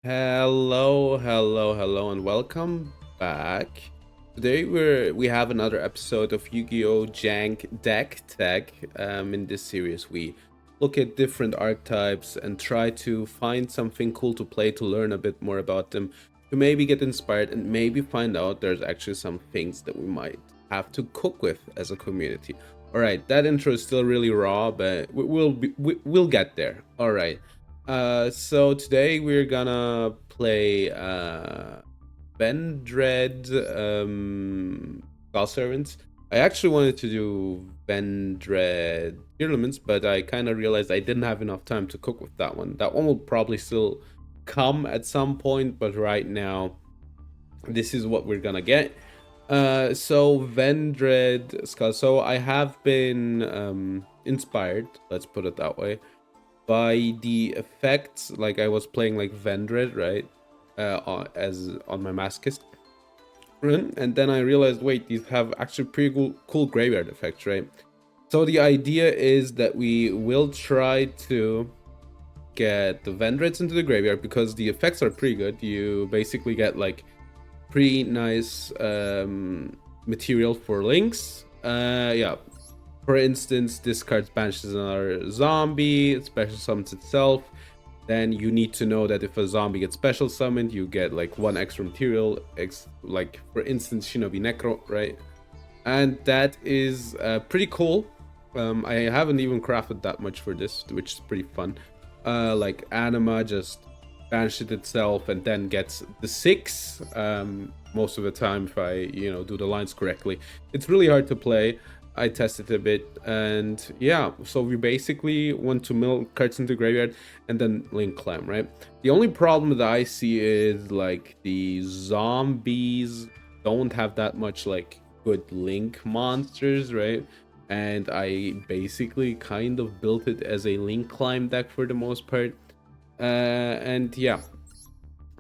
Hello, and welcome back. Today we have another episode of Yu-Gi-Oh! Jank Deck Tech. In this series, we look at different archetypes and try to find something cool to play to learn a bit more about them, to maybe get inspired and maybe find out there's actually some things that we might have to cook with as a community. All right, that intro is still really raw, but we'll get there. All right. So today we're gonna play Vendread Servants. I actually wanted to do Vendread Tournaments, but I kind of realized I didn't have enough time to cook with that one. That one will probably still come at some point, but right now, this is what we're gonna get. So Vendread Skull. So I have been inspired, let's put it that way, by the effects. Like I was playing like Vendread, right? As on my Masochist run, and then I realized, wait, these have actually pretty cool graveyard effects, right? So the idea is that we will try to get the Vendreads into the graveyard because the effects are pretty good. You basically get like pretty nice material for links. Yeah, for instance, this card banishes another zombie, it special summons itself. Then you need to know that if a zombie gets special summoned, you get like one extra material, like for instance, Shinobi Necro, right? And that is pretty cool. I haven't even crafted that much for this, which is pretty fun. Like Anima just banishes itself and then gets the 6 most of the time if I do the lines correctly. It's really hard to play. I tested a bit, and yeah, so we basically want to mill cards into graveyard and then link climb, right? The only problem that I see is like the zombies don't have that much like good link monsters, right? And I basically kind of built it as a link climb deck for the most part. And yeah,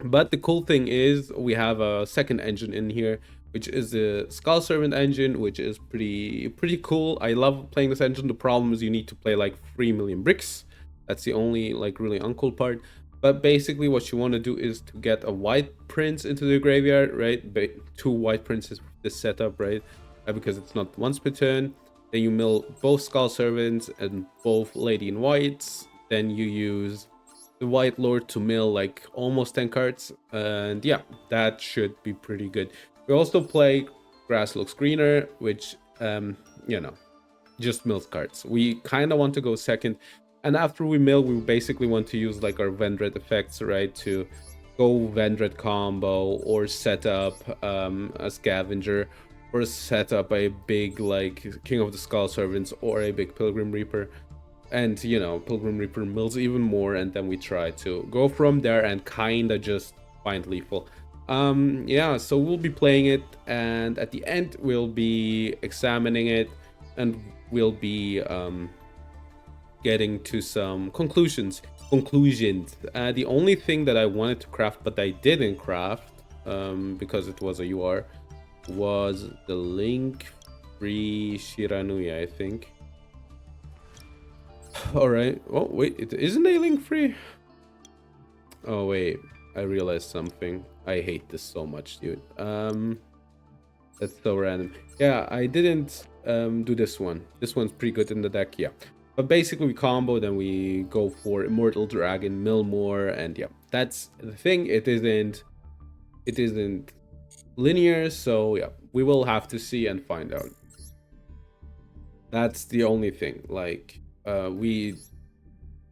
but the cool thing is we have a second engine in here, which is the Skull Servant engine, which is pretty cool. I love playing this engine. The problem is you need to play like 3 million bricks. That's the only like really uncool part. But basically what you want to do is to get a white prince into the graveyard, right? 2 white princes with this setup, right? Because it's not once per turn. Then you mill both Skull Servants and both Lady in Whites. Then you use the White Lord to mill like almost 10 cards, and yeah, that should be pretty good. We also play Grass Looks Greener, which you know just mills cards. We kind of want to go second, and after we mill, we basically want to use like our Vendread effects, right, to go Vendread combo or set up a Scavenger, or set up a big like King of the Skull Servants or a big Pilgrim Reaper. And Pilgrim Reaper mills even more, and then we try to go from there and kind of just find lethal. Yeah, so we'll be playing it, and at the end we'll be examining it, and we'll be getting to some conclusions. The only thing that I wanted to craft but I didn't craft, because it was a UR, was the link free Shiranuya, I think. All right. Oh wait, it isn't a link free. Oh wait, I realized something. I hate this so much, dude. That's so random. Yeah, I didn't do this one. This one's pretty good in the deck, yeah. But basically we combo, then we go for Immortal Dragon, mill more, and yeah, that's the thing. It isn't linear, so yeah, we will have to see and find out. That's the only thing. Like we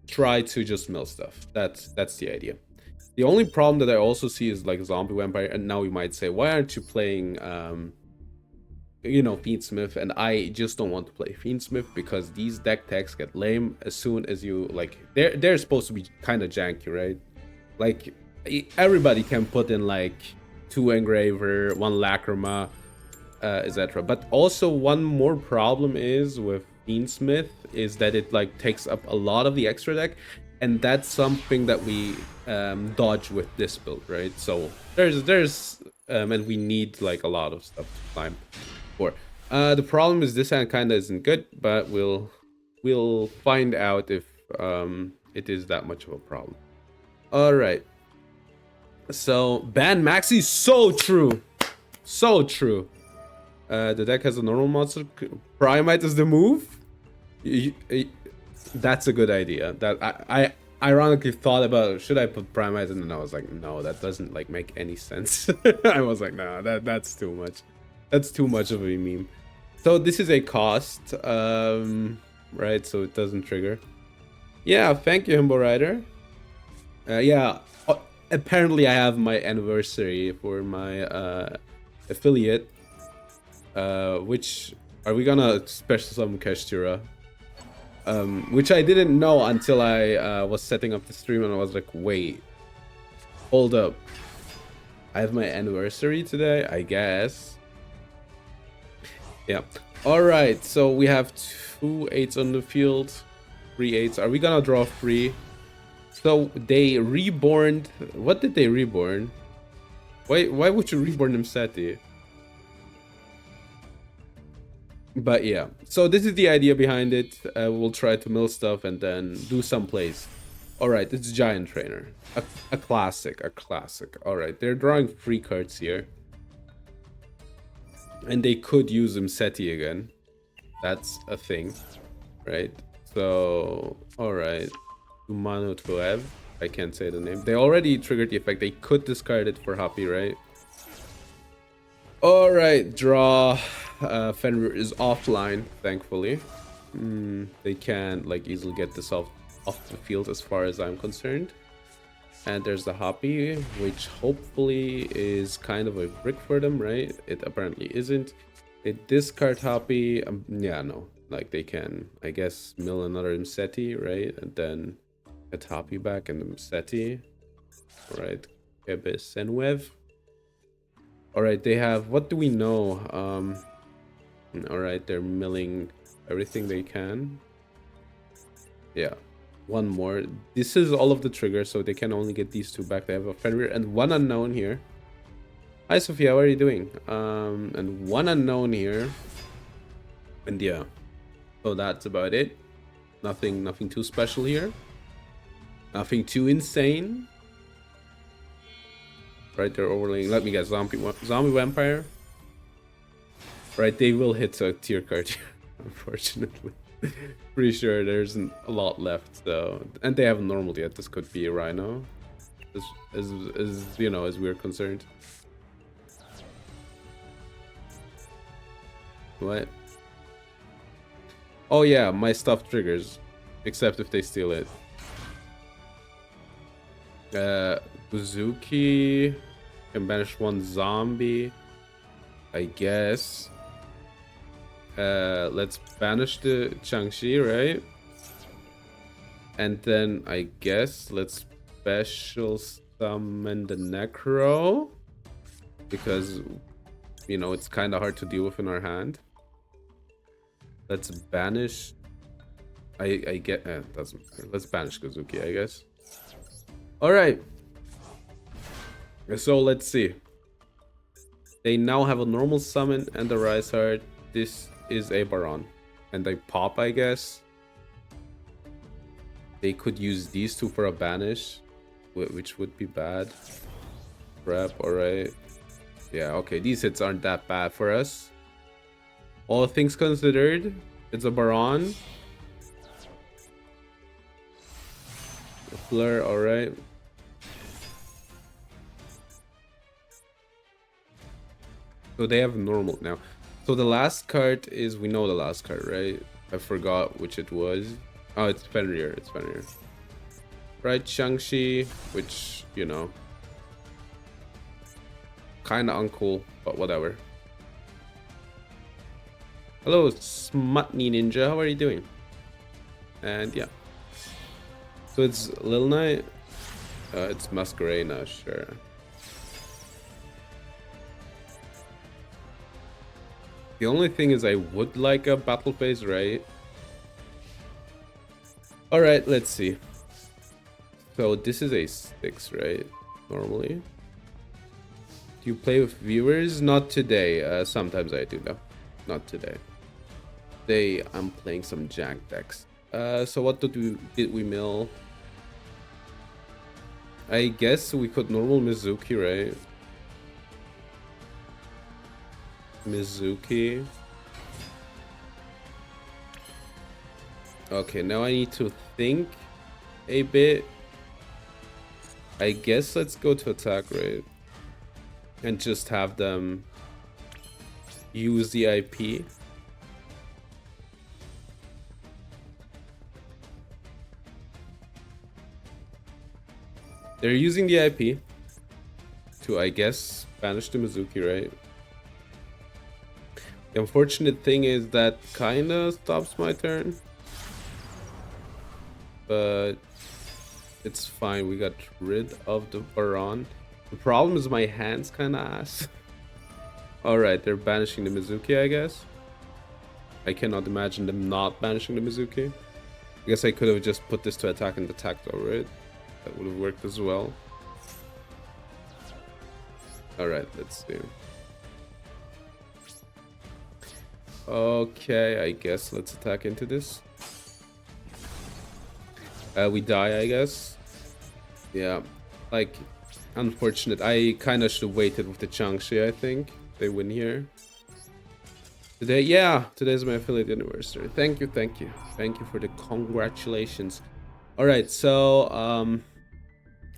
try to just mill stuff. That's the idea. The only problem that I also see is like zombie vampire, and now you might say, why aren't you playing Fiendsmith? And I just don't want to play Fiendsmith because these deck techs get lame as soon as you like they're supposed to be kind of janky, right? Like everybody can put in like 2 engraver, 1 lacrima, etc. But also one more problem is with Fiendsmith is that it like takes up a lot of the extra deck, and that's something that we dodge with this build, right? So there's and we need like a lot of stuff to climb for. The problem is this hand kind of isn't good, but we'll find out if it is that much of a problem. All right. So ban Maxi, so true. So true. The deck has a normal monster. Primite is the move. That's a good idea. That I ironically thought about, should I put Primite, and then I was like, no, that doesn't like make any sense. I was like, no, that's too much. That's too much of a meme. So this is a cost, right? So it doesn't trigger. Yeah, thank you, Himbo Rider. Yeah, apparently I have my anniversary for my affiliate. Which are we gonna special summon Kashtura? Which I didn't know until I was setting up the stream, and I was like, wait, hold up, I have my anniversary today, I guess. Yeah. All right, so we have 2 8s on the field, 3 8s. Are we gonna draw 3? So they reborn. What did they reborn? Why would you reborn them Seti? But yeah, so this is the idea behind it. We'll try to mill stuff and then do some plays. All right, it's Giant Trainer, a classic, All right, they're drawing 3 cards here, and they could use Imseti again. That's a thing, right? So all right, Humano Tuev. I can't say the name. They already triggered the effect. They could discard it for Happy, right? All right, draw. Fenrir is offline, thankfully. They can't like easily get this off the field as far as I'm concerned. And there's the Hoppy, which hopefully is kind of a brick for them, right? It apparently isn't. They discard Hoppy. Yeah, no. Like they can, I guess, mill another Imseti, right? And then get Hoppy back and Imseti. All right, Ebis and Wev. All right, they have, what do we know? All right, they're milling everything they can. Yeah, one more. This is all of the triggers, so they can only get these 2 back. They have a Fenrir and 1 unknown here. Hi, Sophia, what are you doing? And 1 unknown here. And yeah, so that's about it. Nothing too special here. Nothing too insane. Right, they're overlaying. Let me guess, zombie vampire. Right, they will hit a tier card here, unfortunately. Pretty sure there isn't a lot left though, and they haven't normaled yet. This could be a Rhino, as you know, as we're concerned. What? Oh yeah, my stuff triggers, except if they steal it. Buzuki can banish 1 zombie, I guess. Let's banish the Changxi, right? And then I guess let's special summon the Necro, because you know it's kind of hard to deal with in our hand. Let's banish. I get doesn't matter. Let's banish Kazuki, I guess. All right. So let's see. They now have a normal summon and a Rise Heart. This is a Baron. And they pop, I guess. They could use these 2 for a banish, which would be bad. Prep, alright. Yeah, okay, these hits aren't that bad for us. All things considered, it's a Baron. A Fleur, alright. So they have normal now. So the last card is, we know the last card, right? I forgot which it was. Oh, it's Fenrir. It's Fenrir. Right, Shang-Chi, which, you know, kind of uncool, but whatever. Hello, Smutney Ninja. How are you doing? And yeah. So it's Lil Knight. It's Masquerade now, sure. The only thing is I would like a battle phase, right? Alright, let's see. So this is a 6, right? Normally. Do you play with viewers? Not today. Sometimes I do though. Not today. Today I'm playing some Jank decks. So what did we mill? I guess we could normal Mizuki, right? Mizuki. Okay, now I need to think a bit. I guess let's go to attack rate and just have them use the IP. They're using the IP to, I guess, banish the Mizuki, right? The unfortunate thing is that kinda stops my turn. But it's fine, we got rid of the Baron. The problem is my hand's kinda ass. Alright, they're banishing the Mizuki, I guess. I cannot imagine them not banishing the Mizuki. I guess I could have just put this to attack and attack though, right? That would have worked as well. Alright, let's see. Okay, I guess let's attack into this. We die, I guess. Yeah, like, unfortunate. I kind of should have waited with the Changshi, I think. They win here. Today, yeah, today's my affiliate anniversary. Thank you, thank you. Thank you for the congratulations. Alright, so,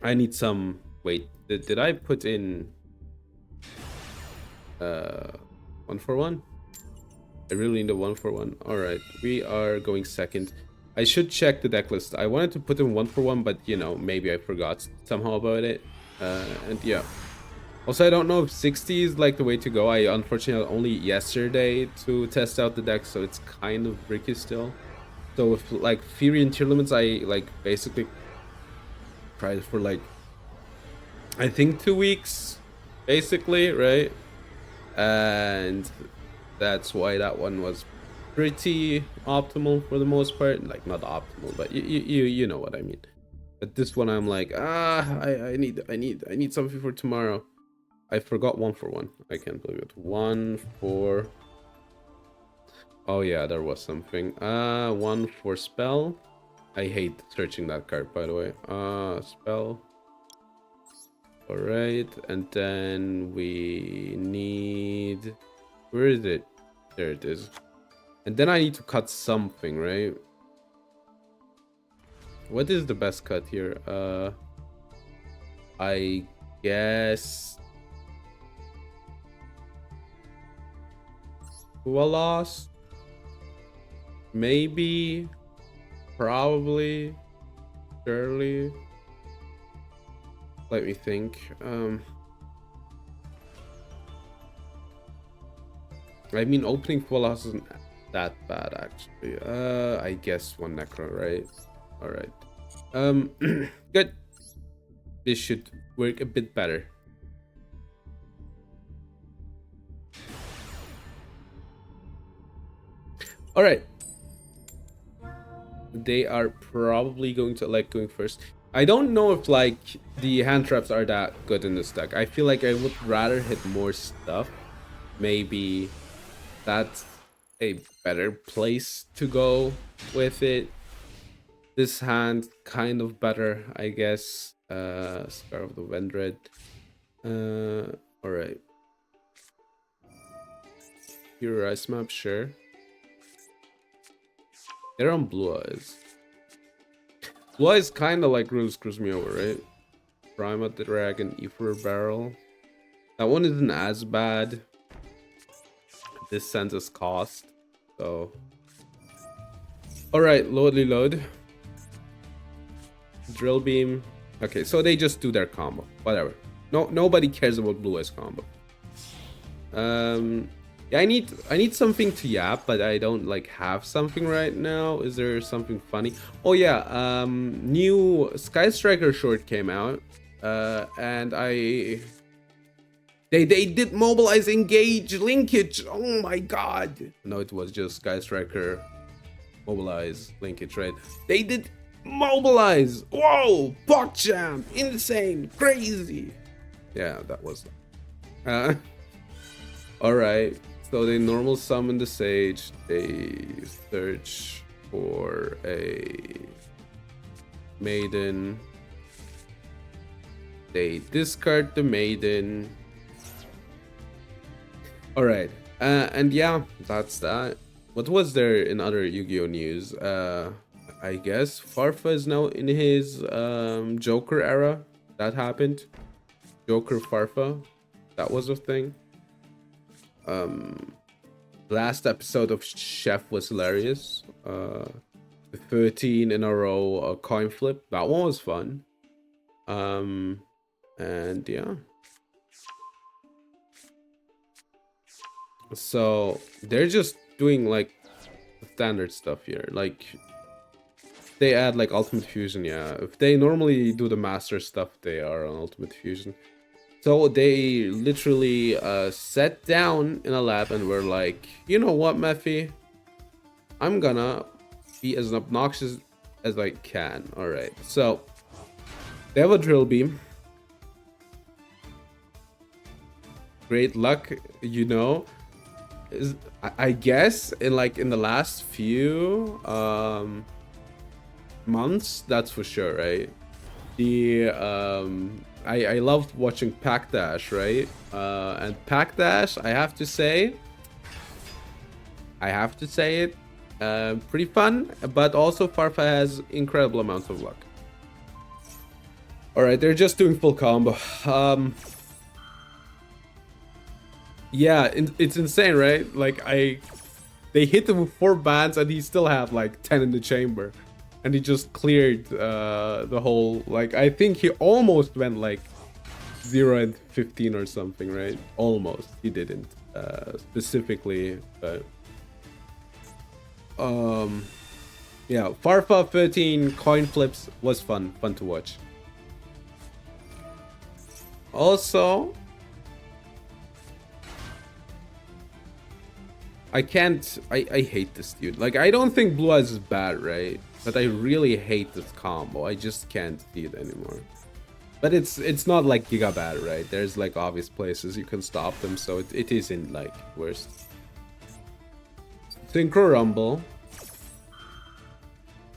I need some... Wait, did I put in... 1-for-1? I really need a 1-for-1. Alright, we are going second. I should check the deck list. I wanted to put in 1-for-1, but you know, maybe I forgot somehow about it. And yeah. Also, I don't know if 60 is like the way to go. I unfortunately had only yesterday to test out the deck, so it's kind of tricky still. So with like Fury and Tier Limits, I like basically tried for like, I think 2 weeks, basically, right? And that's why that one was pretty optimal for the most part. Like, not optimal, but you know what I mean. But this one I'm like, I need something for tomorrow. I forgot 1-for-1. I can't believe it. 1 for... Oh yeah, there was something. 1 for spell. I hate searching that card, by the way. Spell. Alright, and then we need... Where is it? There it is. And then I need to cut something, right? What is the best cut here? I guess... Wallace? Maybe? Probably? Surely? Let me think. I mean, opening Wallace isn't that bad, actually. I guess 1 Necro, right? Alright. Good. This should work a bit better. Alright. They are probably going to like going first. I don't know if like the hand traps are that good in this deck. I feel like I would rather hit more stuff. Maybe that's a better place to go with it. This hand kind of better, I guess. Scar of the Vendread. Alright. Hero Ice Map, sure. They're on Blue Eyes. Blue Eyes kind of like screws me over, right? Prime at the Dragon, Ether Barrel. That one isn't as bad. This sends us cost, so. Alright, load. Drill Beam. Okay, so they just do their combo. Whatever. Nobody cares about Blue Eyes combo. Yeah, I need something to yap, but I don't like have something right now. Is there something funny? Oh yeah, new Sky Striker short came out, and they did mobilize, engage, linkage. Oh my god! No, it was just Sky Striker, mobilize, linkage, right? They did mobilize. Whoa, PogChamp, insane, crazy. Yeah, that was. All right. So they normal summon the Sage, they search for a Maiden, They discard the maiden. Alright. And yeah, that's that. What was there in other Yu-Gi-Oh news? I guess Farfa is now in his Joker era. That happened. Joker Farfa. That was a thing. Last episode of Chef was hilarious. 13 in a row coin flip. That one was fun. And yeah. So they're just doing like standard stuff here. Like they add like Ultimate Fusion, yeah. If they normally do the master stuff, they are on Ultimate Fusion. So they literally sat down in a lab and were like, you know what, Mephi? I'm gonna be as obnoxious as I can. Alright, so they have a drill beam. Great luck, you know. I guess in the last few months, that's for sure, right? The I loved watching Pack Dash, right? And Pack Dash, I have to say it, pretty fun, but also Farfa has incredible amounts of luck. All right, they're just doing full combo. Yeah, it's insane, right? Like they hit him with 4 bans and he still had like 10 in the chamber. And he just cleared the whole, like, I think he almost went like 0 and 15 or something, right? Almost. He didn't specifically, but yeah, Farfa 13 coin flips was fun to watch. Also, I hate this dude. Like, I don't think Blue Eyes is bad, right? But I really hate this combo. I just can't see it anymore. But it's not like Giga bad, right? There's like obvious places you can stop them, so it isn't like worst. Synchro Rumble.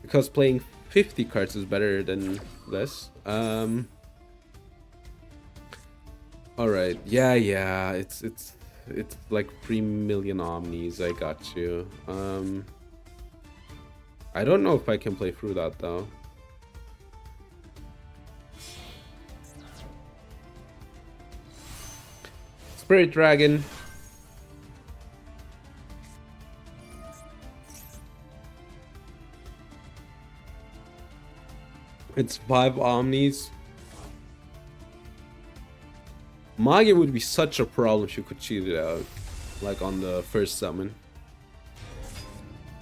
Because playing 50 cards is better than less. Alright, yeah, it's like 3 million omnis. I got you. I don't know if I can play through that though. Spirit Dragon. It's 5 omnis. Magi would be such a problem if you could cheat it out, like on the first summon.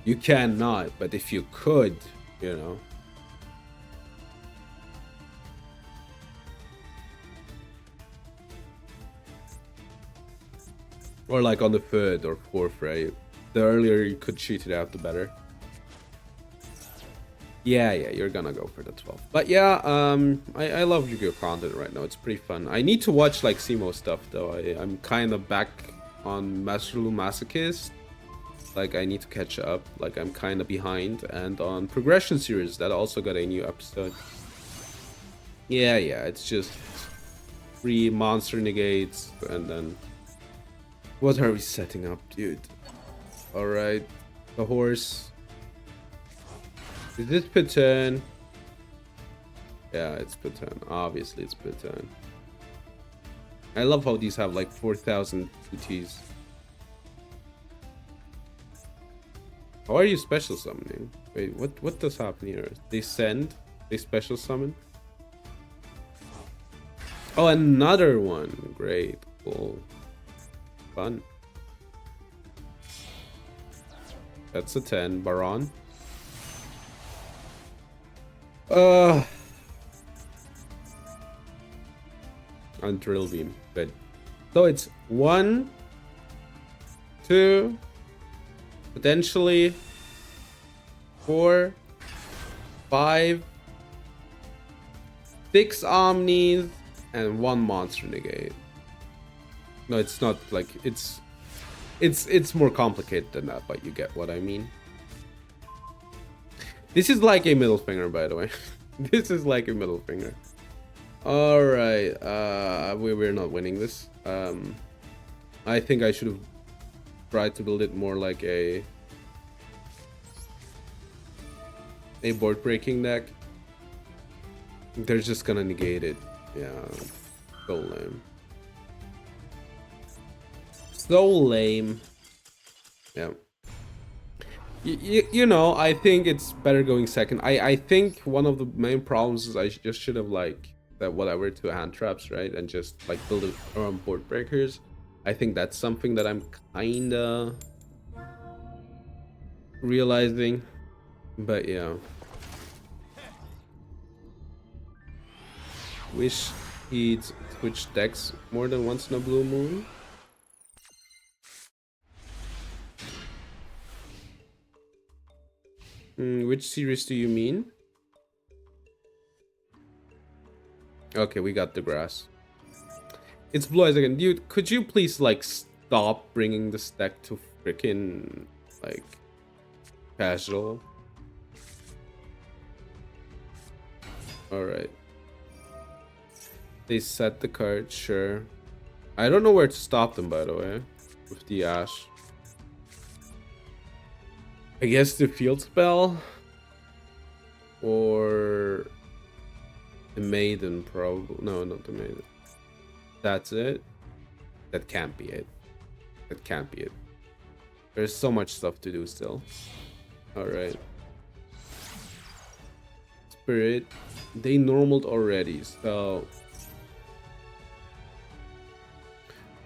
You cannot, but if you could, you know. Or like on the 3rd or 4th, right? The earlier you could cheat it out, the better. Yeah, you're gonna go for the 12th. But yeah, I love Yu-Gi-Oh content right now. It's pretty fun. I need to watch like Simo stuff though. I'm kind of back on Master Lu Masochist. Like I need to catch up. Like I'm kind of behind. And on Progression series, that also got a new episode. Yeah, it's just 3 monster negates and then what are we setting up, dude? All right, the horse. Is this Pattern? Yeah, it's Pattern. Obviously, it's Pattern. I love how these have like 4,000 UTs. How are you special summoning? Wait, what does happen here? They send? They special summon? Oh, another one. Great. Cool. Fun. That's a 10. Baron. On Drill Beam. Good. So it's 1, 2, potentially 4, 5, 6 Omnis, and 1 monster negate. No, it's not like it's more complicated than that, but you get what I mean. This is like a middle finger, by the way. This is like a middle finger. Alright, we're not winning this. I think I should have tried to build it more like a board breaking deck. They're just gonna negate it. Yeah, so lame. So lame. Yeah. You know, I think it's better going second. I think one of the main problems is I just should have like that whatever to hand traps, right? And just like build it around board breakers. I think that's something that I'm kinda realizing. But yeah. Wish he'd switch decks more than once in a blue moon. Which series do you mean? Okay, we got the grass. It's blue eyes again. Dude, could you please like stop bringing this deck to freaking like casual? Alright. They set the card, sure. I don't know where to stop them, by the way, with the Ash. I guess the field spell or the Maiden, probably. No, not the Maiden. That's it. That can't be it. That can't be it. There's so much stuff to do still. All right. Spirit. They normaled already, so.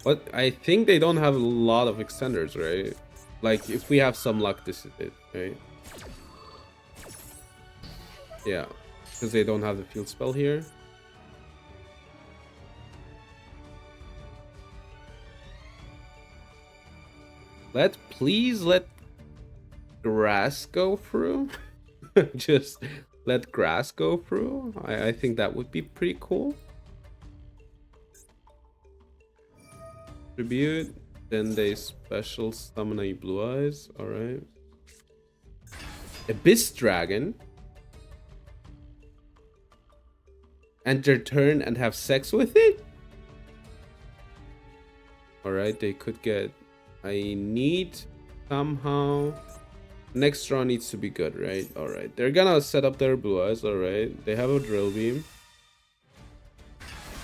But I think they don't have a lot of extenders, right? Like, if we have some luck, this is it, right? Yeah, because they don't have the field spell here. Please let grass go through. Just let grass go through. I think that would be pretty cool. Tribute. Then they special summon a blue eyes. Alright. Abyss Dragon. Enter turn and have sex with it? Alright, they could get. I need somehow. Next draw needs to be good, right? Alright. They're gonna set up their blue eyes, alright. They have a drill beam.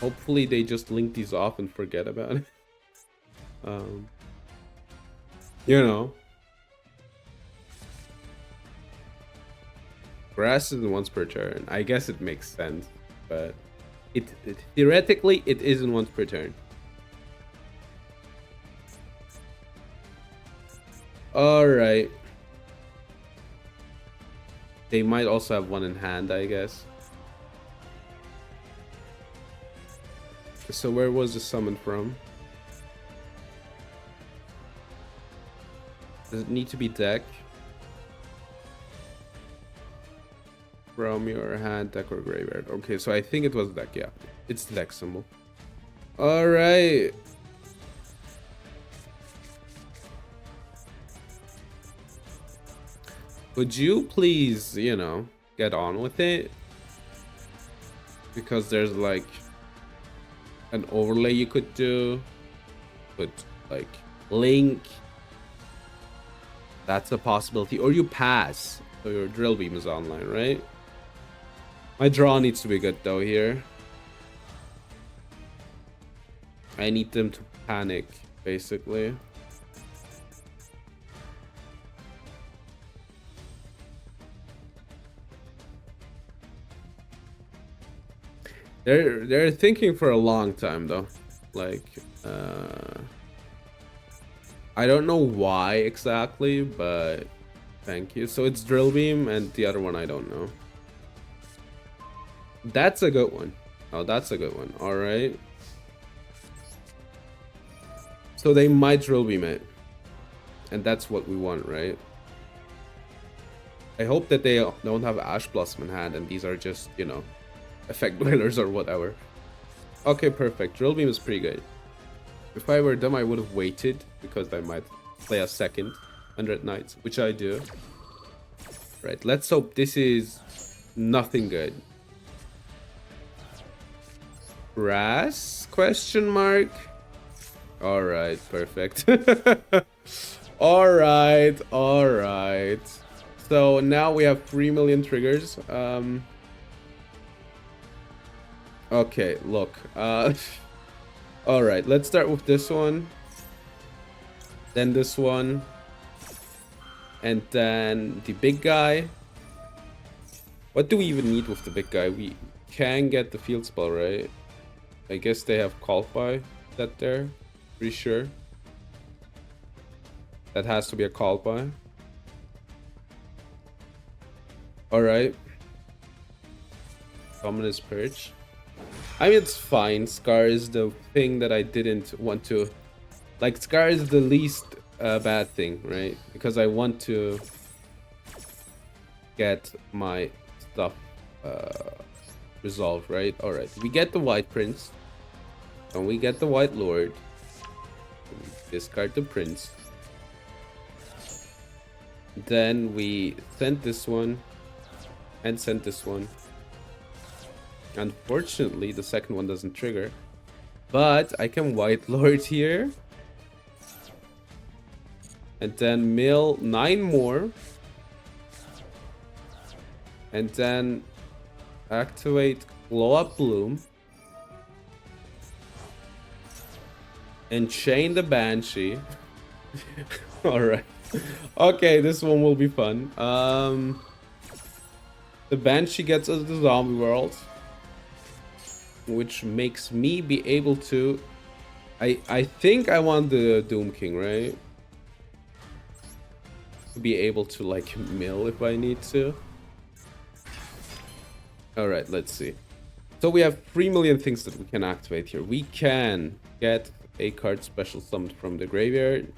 Hopefully they just link these off and forget about it. You know, grass is once per turn. I guess it makes sense, but it theoretically it isn't once per turn. All right. They might also have one in hand, I guess. So where was the summon from? Does it need to be deck? From your hand, deck, or graveyard. Okay, so I think it was deck, yeah. It's the deck symbol. Alright. Would you please, you know, get on with it? Because there's like an overlay you could do. But like link. That's a possibility. Or you pass. So your drill beam is online, right? My draw needs to be good though here. I need them to panic, basically. They're thinking for a long time though. Like I don't know why exactly, but thank you. So it's drill beam and the other one I don't know. That's a good one. Oh, that's a good one. All right. So they might drill beam it. And that's what we want, right? I hope that they don't have Ash Blossom in hand and these are just, you know, effect dwellers or whatever. Okay, perfect. Drill beam is pretty good. If I were them, I would have waited because I might play a second 100 Knights, which I do. Right, let's hope this is nothing good. Grass? Question mark. All right, perfect. All right, all right. So now we have 3 million triggers. Okay, look. All right, let's start with this one. Then this one. And then the big guy. What do we even need with the big guy? We can get the field spell, right? I guess they have Call-By set there. Pretty sure. That has to be a Call-By. Alright. Ominous Purge. I mean, it's fine. Scar is the thing that I didn't want to... Like, Scar is the least bad thing, right? Because I want to get my stuff resolved, right? Alright, we get the White Prince. And we get the White Lord. Discard the Prince. Then we send this one. And send this one. Unfortunately, the second one doesn't trigger. But I can White Lord here. And then mill 9 more. And then activate Glow Up Bloom. And chain the Banshee. Alright. Okay, this one will be fun. The Banshee gets us the zombie world. Which makes me be able to... I think I want the Doom King, right? To be able to, like, mill if I need to. Alright, let's see. So we have 3 million things that we can activate here. We can get a card special summoned from the graveyard.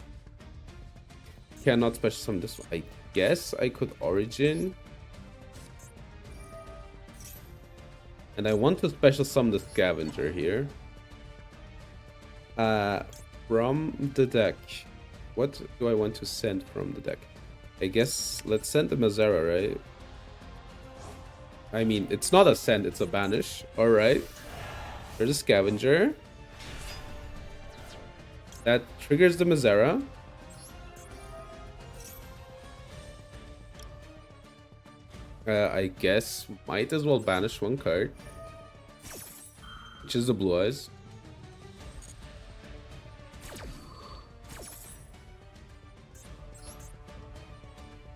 Cannot special summon this one. I guess I could Origin. And I want to special summon the Scavenger here. From the deck. What do I want to send from the deck? I guess let's send the Mazera, right? I mean, it's not a send, it's a banish. Alright. There's a Scavenger. That triggers the Mazera. I guess might as well banish one card. Which is the Blue Eyes.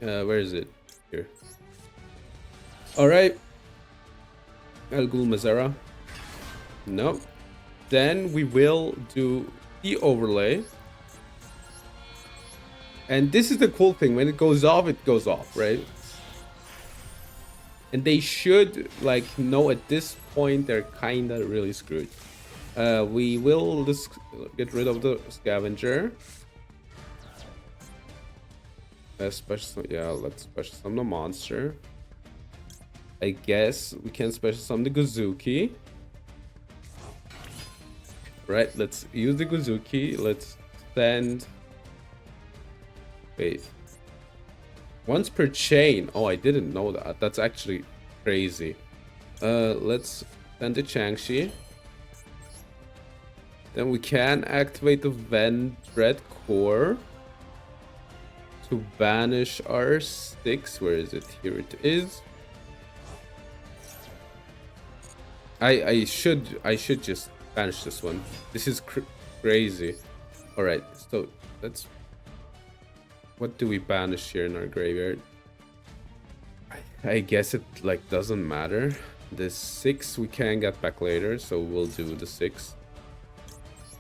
Where is it? Here. Alright. El Ghul Mazera. No. Then we will do the overlay. And this is the cool thing. When it goes off, right? And they should, like, know at this point they're kind of really screwed. We will just get rid of the Scavenger. Special, yeah, let's special summon the monster. I guess we can special summon the Gozuki. Right, let's use the Gozuki. Let's send... Wait. Once per chain. Oh, I didn't know that. That's actually crazy. Let's send the Changshi. Then we can activate the Vendread core to banish our 6. Where is it? Here it is. I should just banish this one. This is crazy. All right, so let's. What do we banish here in our graveyard? I guess it like doesn't matter. The 6 we can get back later, so we'll do the 6.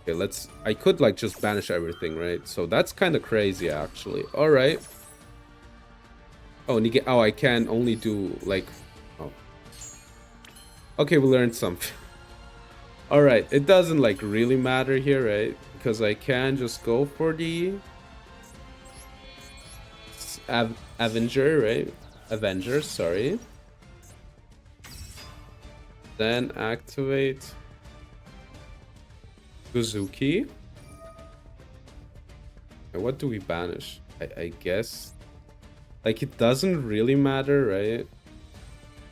Okay, let's... I could like just banish everything, right? So that's kind of crazy actually. All right. Oh, oh, I can only do like... Oh. Okay, we learned something. All right, it doesn't like really matter here, right? Because I can just go for the... Avenger, right? Avenger, sorry. Then activate Gozuki. And what do we banish? I guess like it doesn't really matter, right?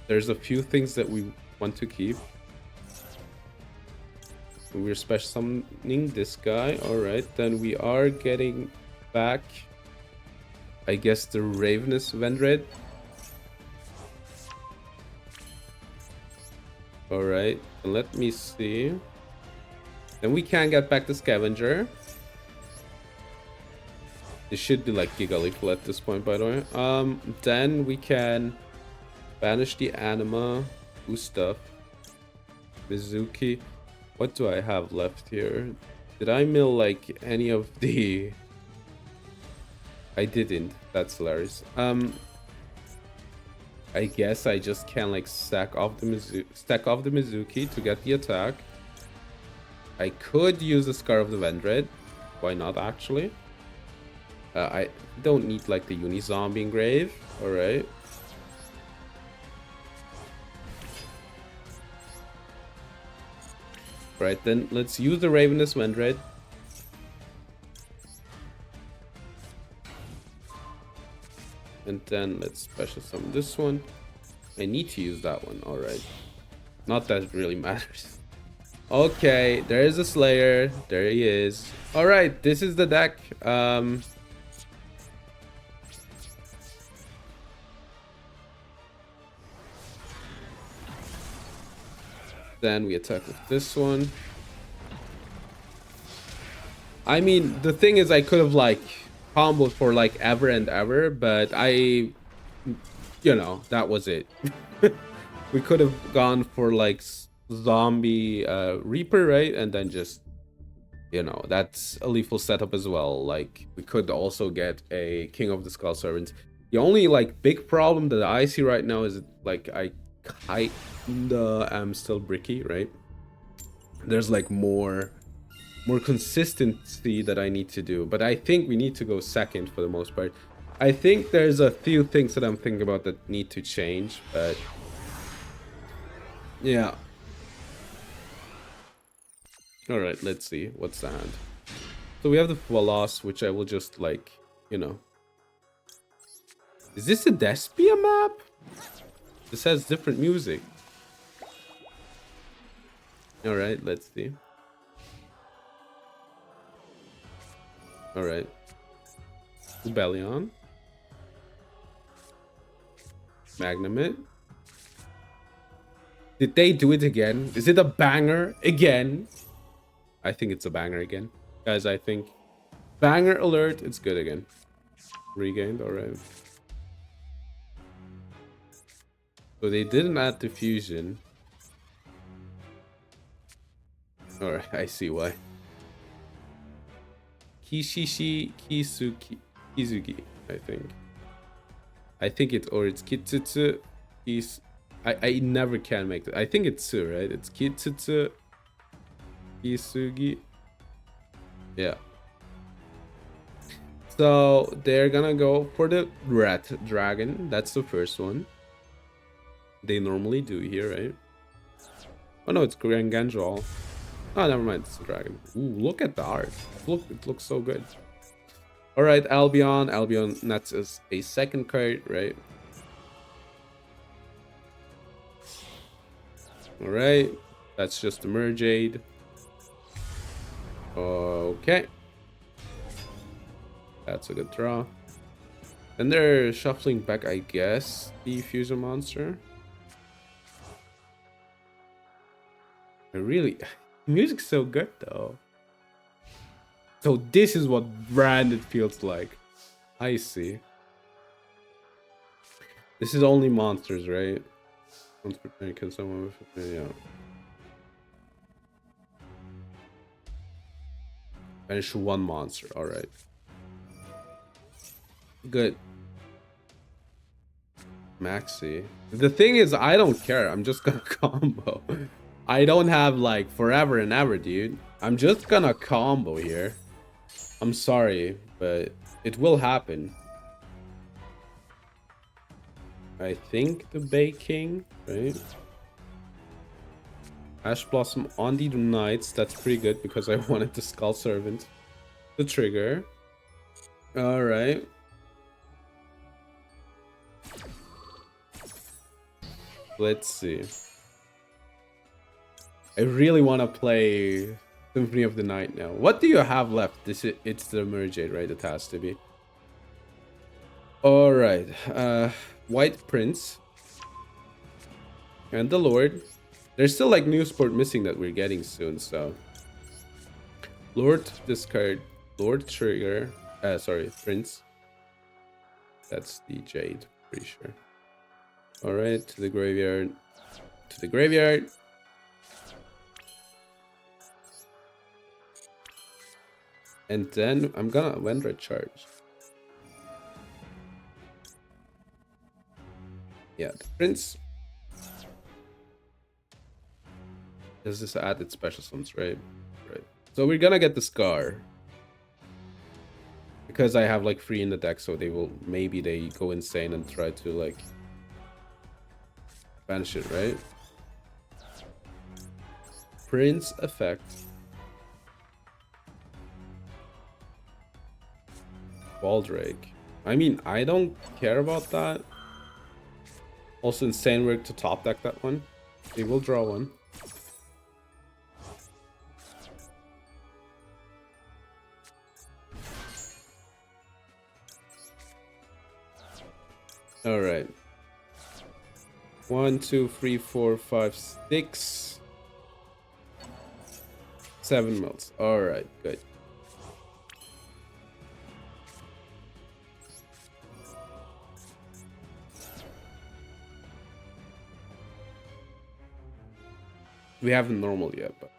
There's a few things that we want to keep. We're special summoning this guy. Alright, then we are getting back, I guess, the Ravenous Vendread. Alright, let me see. Then we can get back the Scavenger. This should be like Giga Lethal at this point, by the way. Then we can banish the Anima, stuff. Mizuki. What do I have left here? Did I mill like any of the... I didn't. That's hilarious. I guess I just can like stack off the Mizuki to get the attack. I could use the Scar of the Vendread. Why not, actually? I don't need like the Uni-Zombie Engrave. Alright. Right, then let's use the Ravenous Vendread. And then let's special summon this one. I need to use that one, alright. Not that it really matters. Okay, there is a Slayer. There he is. Alright, this is the deck. Then we attack with this one. I mean, the thing is, I could have like comboed for like ever and ever, but you know, that was it. We could have gone for like zombie Reaper, right? And then just, you know, that's a lethal setup as well. Like, we could also get a King of the Skull Servant. The only like big problem that I see right now is like I kinda am still bricky, right? There's like more consistency that I need to do, but I think we need to go second for the most part. I think there's a few things that I'm thinking about that need to change, but yeah. All right, let's see what's the hand. So we have the Valas, which I will just like, you know. Is this a Despia map? This has different music. All right, let's see. All right. Rebellion. Magnamit. Did they do it again? Is it a banger again? I think it's a banger again. Guys, I think banger alert, it's good again. Regained, all right. So they didn't add diffusion. All right, I see why. Kishishi Kizuki, I think. I think it's Kitsutsu. I never can make it. I think it's Su, right? It's Kitsutsu Kisugi. Yeah. So they're gonna go for the Rat Dragon. That's the first one. They normally do here, right? Oh no, it's Granganjal. Oh, never mind. It's a dragon. Ooh, look at the art. Look, it looks so good. All right, Albion. Albion, that's a second card, right? All right, that's just a Merjade. Okay, that's a good draw. And they're shuffling back, I guess, the fusion monster. I really. Music's so good though. So this is what branded feels like. I see. This is only monsters, right? Once per turn, kill someone with yeah. Finish one monster. All right. Good. Maxi. The thing is, I don't care. I'm just gonna combo. I don't have like forever and ever, dude. I'm just gonna combo here. I'm sorry, but it will happen. I think the Bay King, right? Ash Blossom on the Knights. That's pretty good because I wanted the Skull Servant to trigger. All right. Let's see. I really want to play Symphony of the Night now. What do you have left? It's the Mermaid, right? It has to be. All right. White Prince and the Lord. There's still like new sport missing that we're getting soon, so Lord discard, Lord trigger. Sorry, Prince. That's the Jade, pretty sure. All right, to the graveyard. To the graveyard. And then I'm gonna Vendread charge. Yeah, the Prince. Does this add its special summons, right? Right. So we're gonna get the Scar. Because I have like 3 in the deck, so maybe they go insane and try to like banish it, right? Prince effect. Baldrake. I mean, I don't care about that. Also insane work to top deck that one. They will draw one. All right. 1, 2, 3, 4, 5, 6, 7 melts. All right, good. We haven't normal yet, but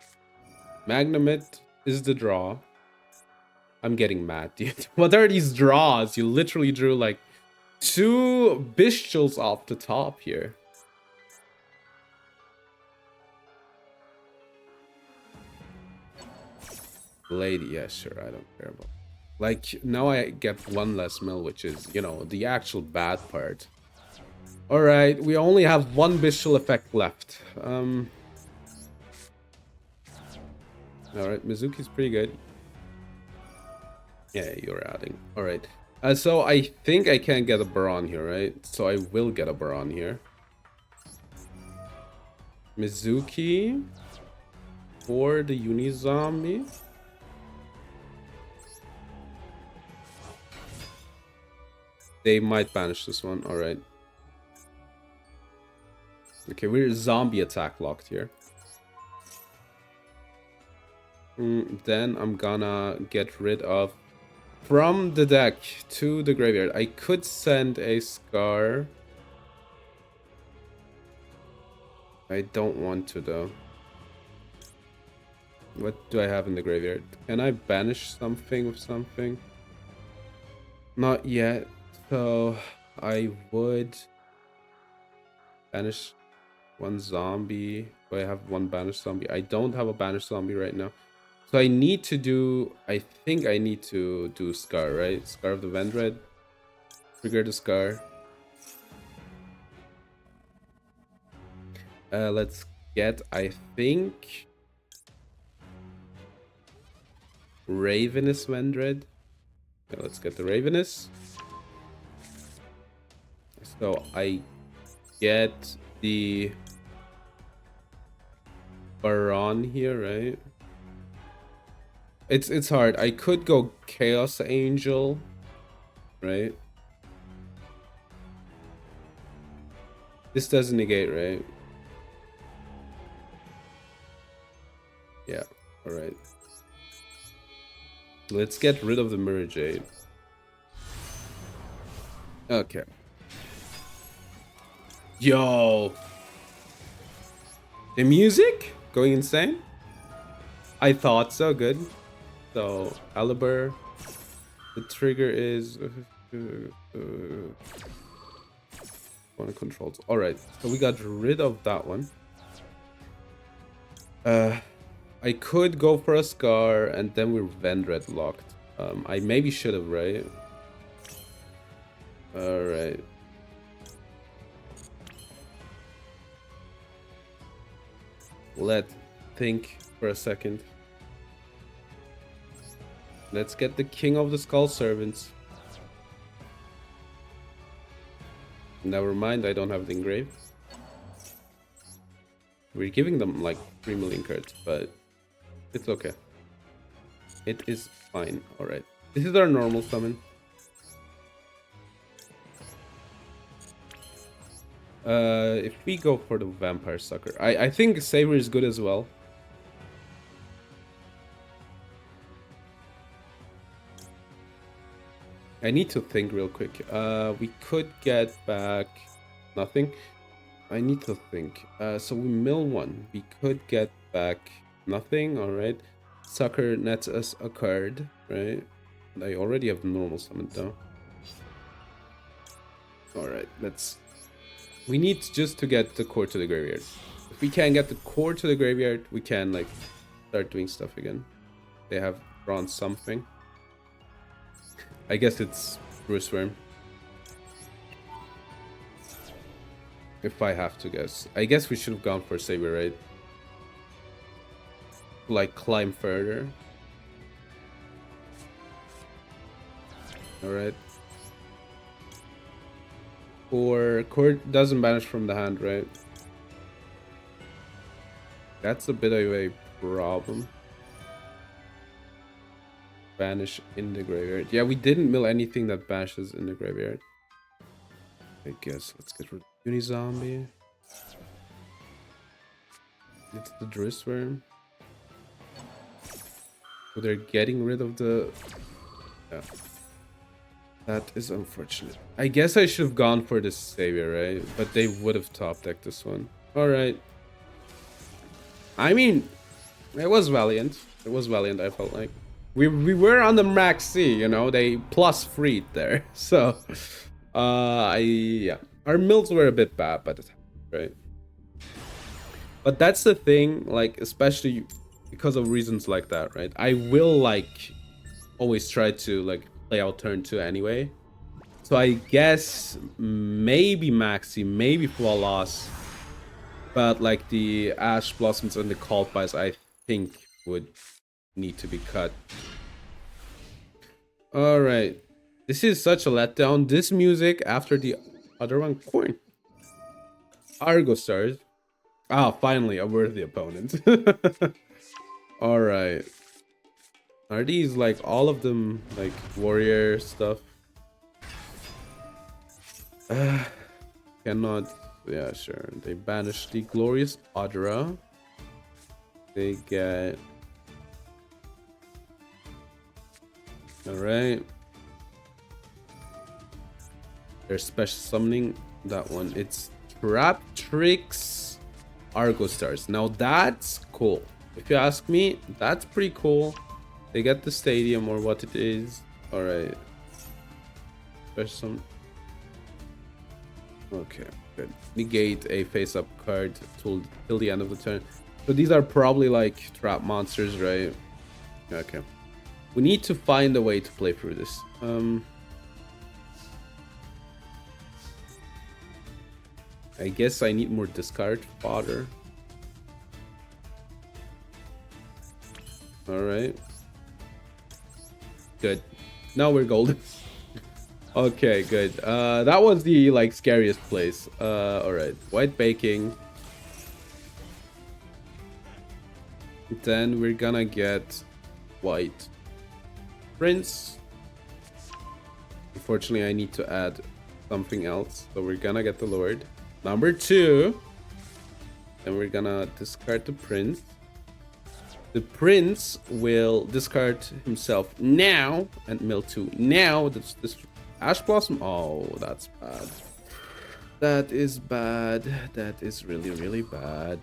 Magnamit is the draw. I'm getting mad, dude. What are these draws? You literally drew like 2 Bestials off the top here. Lady, yeah, sure, I don't care about. Like, now I get 1 less mill, which is, you know, the actual bad part. Alright, we only have 1 Bestial effect left. Alright, Mizuki's pretty good. Yeah, you're adding. Alright. So I think I can get a Baron here, right? So I will get a Baron here. Mizuki for the Unizombie. They might banish this one. Alright. Okay, we're zombie attack locked here. Then I'm gonna get rid of from the deck to the graveyard. I could send a Scar. I don't want to though. What do I have in the graveyard? Can I banish something with something? Not yet. So I would banish 1 zombie. Do I have 1 banished zombie? I don't have a banished zombie right now. So I need to do, I think I need to do Scar, right? Scar of the Vendread. Trigger the Scar. Let's get, I think, Ravenous Vendread. Okay, let's get the Ravenous. So I get the Baron here, right? It's hard. I could go Chaos Angel, right? This doesn't negate, right? Yeah, alright. Let's get rid of the Mirror Jade. Okay. Yo! The music? Going insane? I thought so, good. So, Aliber. The trigger is... one controls. Alright, so we got rid of that one. I could go for a Scar, and then we're Vendread locked. I maybe should have, right? Alright. Let's think for a second. Let's get the King of the Skull Servants. Never mind, I don't have the engrave. We're giving them like 3 million cards, but it's okay. It is fine. All right. This is our normal summon. If we go for the Vampire Sucker, I think Saber is good as well. I need to think real quick. We could get back nothing. I need to think. So we mill one. We could get back nothing. All right. Sucker nets us a card, right? I already have the normal summon though. All right. We need just to get the core to the graveyard. If we can get the core to the graveyard, we can like start doing stuff again. They have drawn something. I guess it's Bruce Worm. If I have to guess. I guess we should have gone for Saber, right? Like climb further. Alright. Or Court doesn't banish from the hand, right? That's a bit of a problem. Banish in the graveyard. Yeah, we didn't mill anything that banishes in the graveyard. I guess let's get rid of Unizombie. It's the Drissworm. So they're getting rid of the... Yeah. That is unfortunate. I guess I should have gone for the Savior, right? But they would have top decked this one. Alright. I mean, it was valiant. It was valiant, I felt like. We were on the max C, you know? They plus freed there. So, yeah. Our mills were a bit bad by the time, right? But that's the thing, like, especially because of reasons like that, right? I will, like, always try to, like, play out turn 2 anyway. So I guess maybe Maxi, maybe Full Loss. But, like, the Ash Blossoms and the Cult Buys, I think, would need to be cut. Alright. This is such a letdown. This music after the other one. Coin. Argo Stars. Ah, finally, a worthy opponent. Alright. Are these, like, all of them, like, warrior stuff? Cannot... Yeah, sure. They banish the Glorious Adra. They get... Alright. They're special summoning that one. It's Trap Tricks Argo Stars. Now that's cool. If you ask me, that's pretty cool. They get the stadium or what it is. Alright. Special summon. Okay, good. Negate a face-up card till the end of the turn. So these are probably like trap monsters, right? Okay. We need to find a way to play through this. I guess I need more discard fodder. Alright. Good. Now we're golden. Okay, good. That was the like scariest place. Alright. White baking. Then we're gonna get white prince. Unfortunately, I need to add something else. So we're gonna get the Lord. Number 2. Then we're gonna discard the prince. The prince will discard himself now and mill 2. Now, this Ash Blossom. Oh, that's bad. That is bad. That is really, really bad.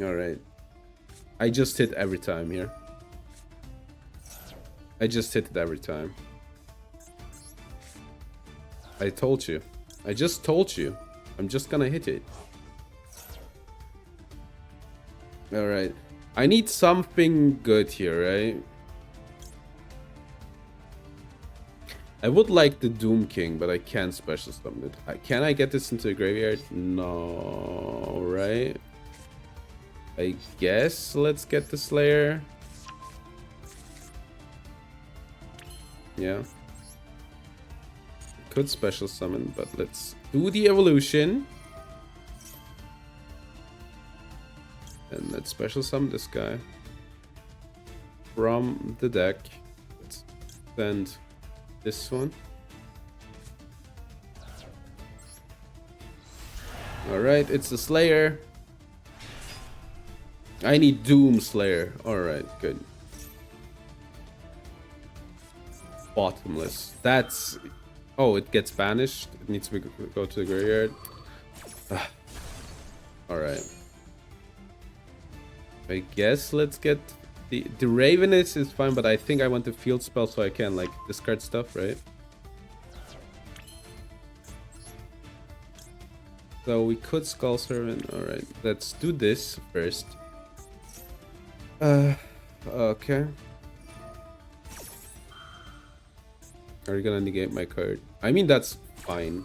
Alright. I just hit every time here. I just hit it every time. I told you. I just told you. I'm just gonna hit it. Alright. I need something good here, right? I would like the Doom King, but I can't special summon it. Can I get this into the graveyard? No, right? I guess let's get the Slayer. Yeah. Could special summon, but let's do the evolution. And let's special summon this guy from the deck. Let's send this one. Alright, it's the Slayer. I need Doom Slayer. Alright, good. Bottomless. That's... Oh, it gets banished. It needs to go to the graveyard. Alright. I guess let's get... The Ravenous is fine, but I think I want the field spell so I can, like, discard stuff, right? So we could Skull Servant. Alright, let's do this first. Okay. Are you gonna negate my card? I mean, that's fine.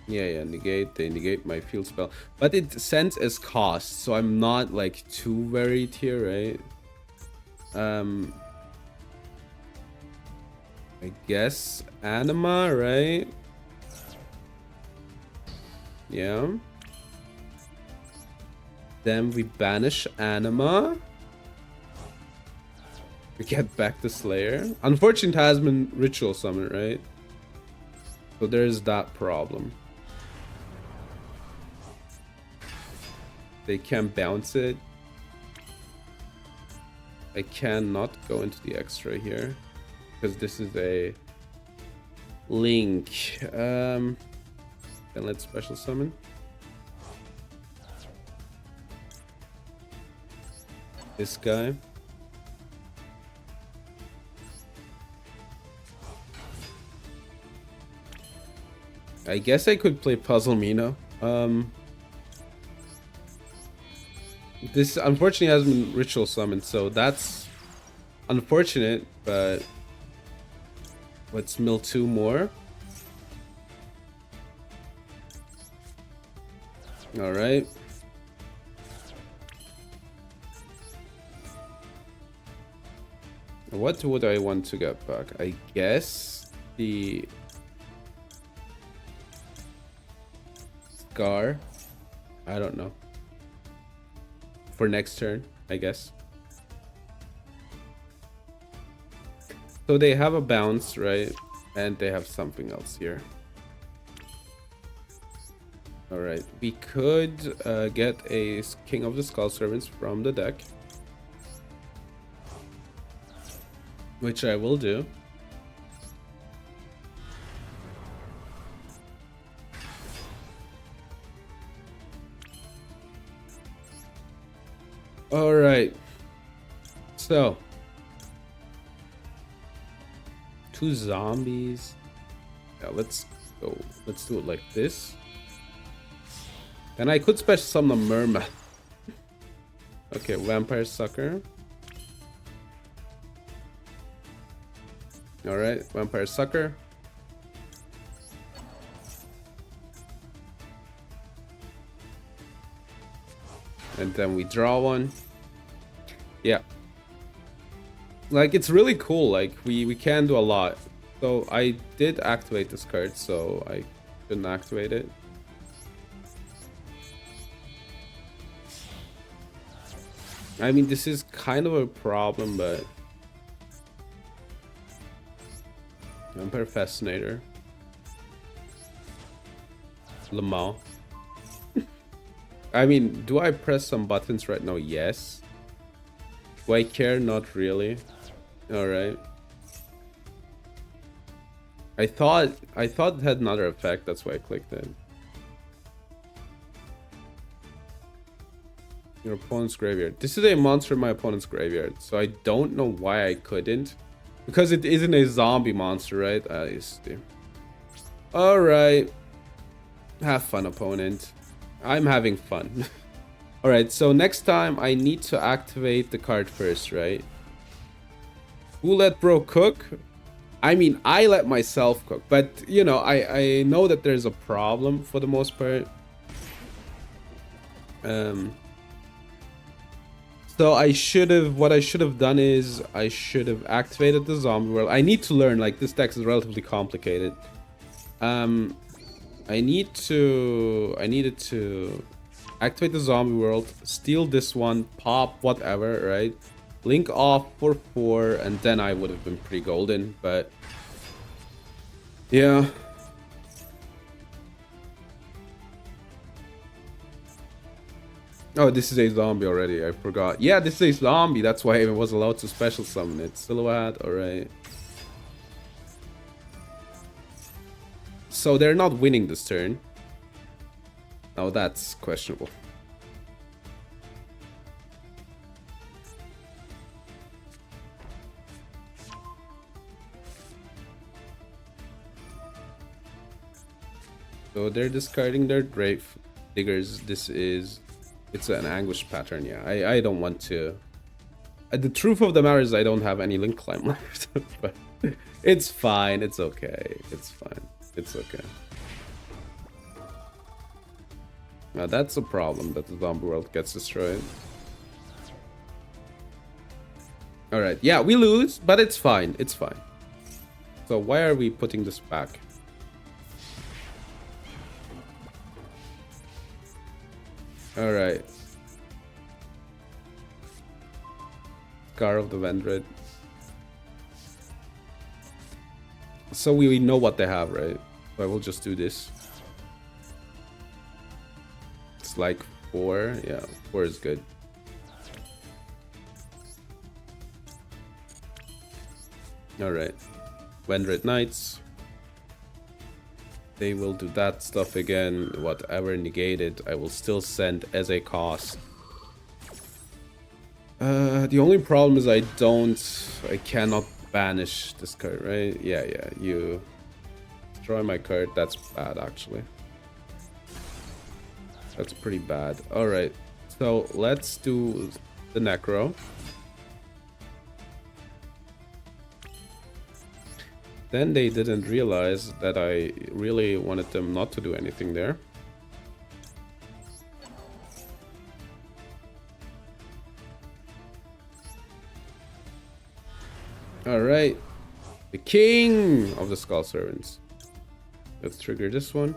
Yeah, negate. They negate my field spell. But it sends as cost, so I'm not, like, too worried here, right? I guess Anima, right? Yeah. Then we banish Anima. We get back the Slayer. Unfortunately, it has been Ritual Summon, right? So there's that problem. They can bounce it. I cannot go into the extra here. Because this is a link. Then let's special summon. This guy. I guess I could play Puzzle Mino. This unfortunately has been Ritual Summoned, so that's unfortunate, but let's mill 2 more. Alright. What would I want to get back? I guess the Scar. I don't know. For next turn, I guess. So they have a bounce, right? And they have something else here. Alright, we could get a King of the Skull Servants from the deck. Which I will do. Alright. So. 2 zombies. Yeah, let's go. Let's do it like this. And I could special summon a Merman. Okay, Vampire Sucker. Alright, Vampire Sucker. And then we draw one. Yeah. Like, it's really cool. Like, we can do a lot. So I did activate this card, so I couldn't activate it. I mean, this is kind of a problem, but Vampire Fascinator. Lamau. I mean, do I press some buttons right now? Yes. Do I care? Not really. Alright. I thought it had another effect, that's why I clicked it. Your opponent's graveyard. This is a monster in my opponent's graveyard, so I don't know why I couldn't. Because it isn't a zombie monster, right? I see. Alright. Have fun, opponent. I'm having fun. Alright, so next time I need to activate the card first, right? Who let bro cook? I mean, I let myself cook. But, you know, I know that there's a problem for the most part. So what I should have done is I should have activated the zombie world. I need to learn, like, this deck is relatively complicated. I needed to activate the zombie world, steal this one, pop whatever, right? Link off for 4, and then I would have been pretty golden, but yeah. Oh, this is a zombie already, I forgot. Yeah, this is a zombie, that's why I was allowed to special summon it. Silhouette, alright. So they're not winning this turn. Oh, that's questionable. So they're discarding their Grave Diggers. It's an Anguish pattern, yeah. I don't want to... the truth of the matter is I don't have any Link Climb left. But it's fine, it's okay. It's fine, it's okay. Now that's a problem, that the zombie world gets destroyed. Alright, yeah, we lose, but it's fine, it's fine. So why are we putting this back? Alright. Scar of the Vendread. So we know what they have, right? So I will just do this. It's like 4. Yeah, 4 is good. Alright. Vendread Knights. They will do that stuff again. Whatever negated, I will still send as a cost. The only problem is I cannot banish this card, right? Yeah, you destroy my card. That's bad, actually. That's pretty bad. Alright, so let's do the Necro. Then they didn't realize that I really wanted them not to do anything there. Alright. The king of the Skull Servants. Let's trigger this one.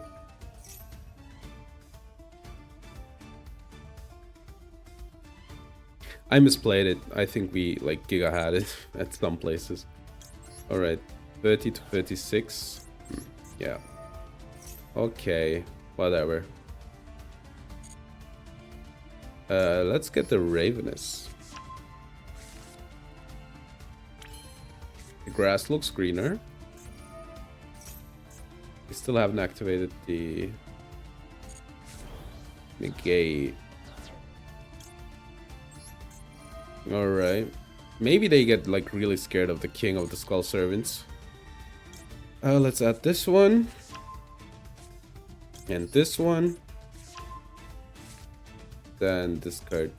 I misplayed it. I think we like Giga had it at some places. Alright. 30 to 36. Yeah. Okay. Whatever. Let's get the Ravenous. The grass looks greener. We still haven't activated the negate. Alright. Maybe they get like really scared of the king of the Skull Servants. Let's add this one. And this one. Then discard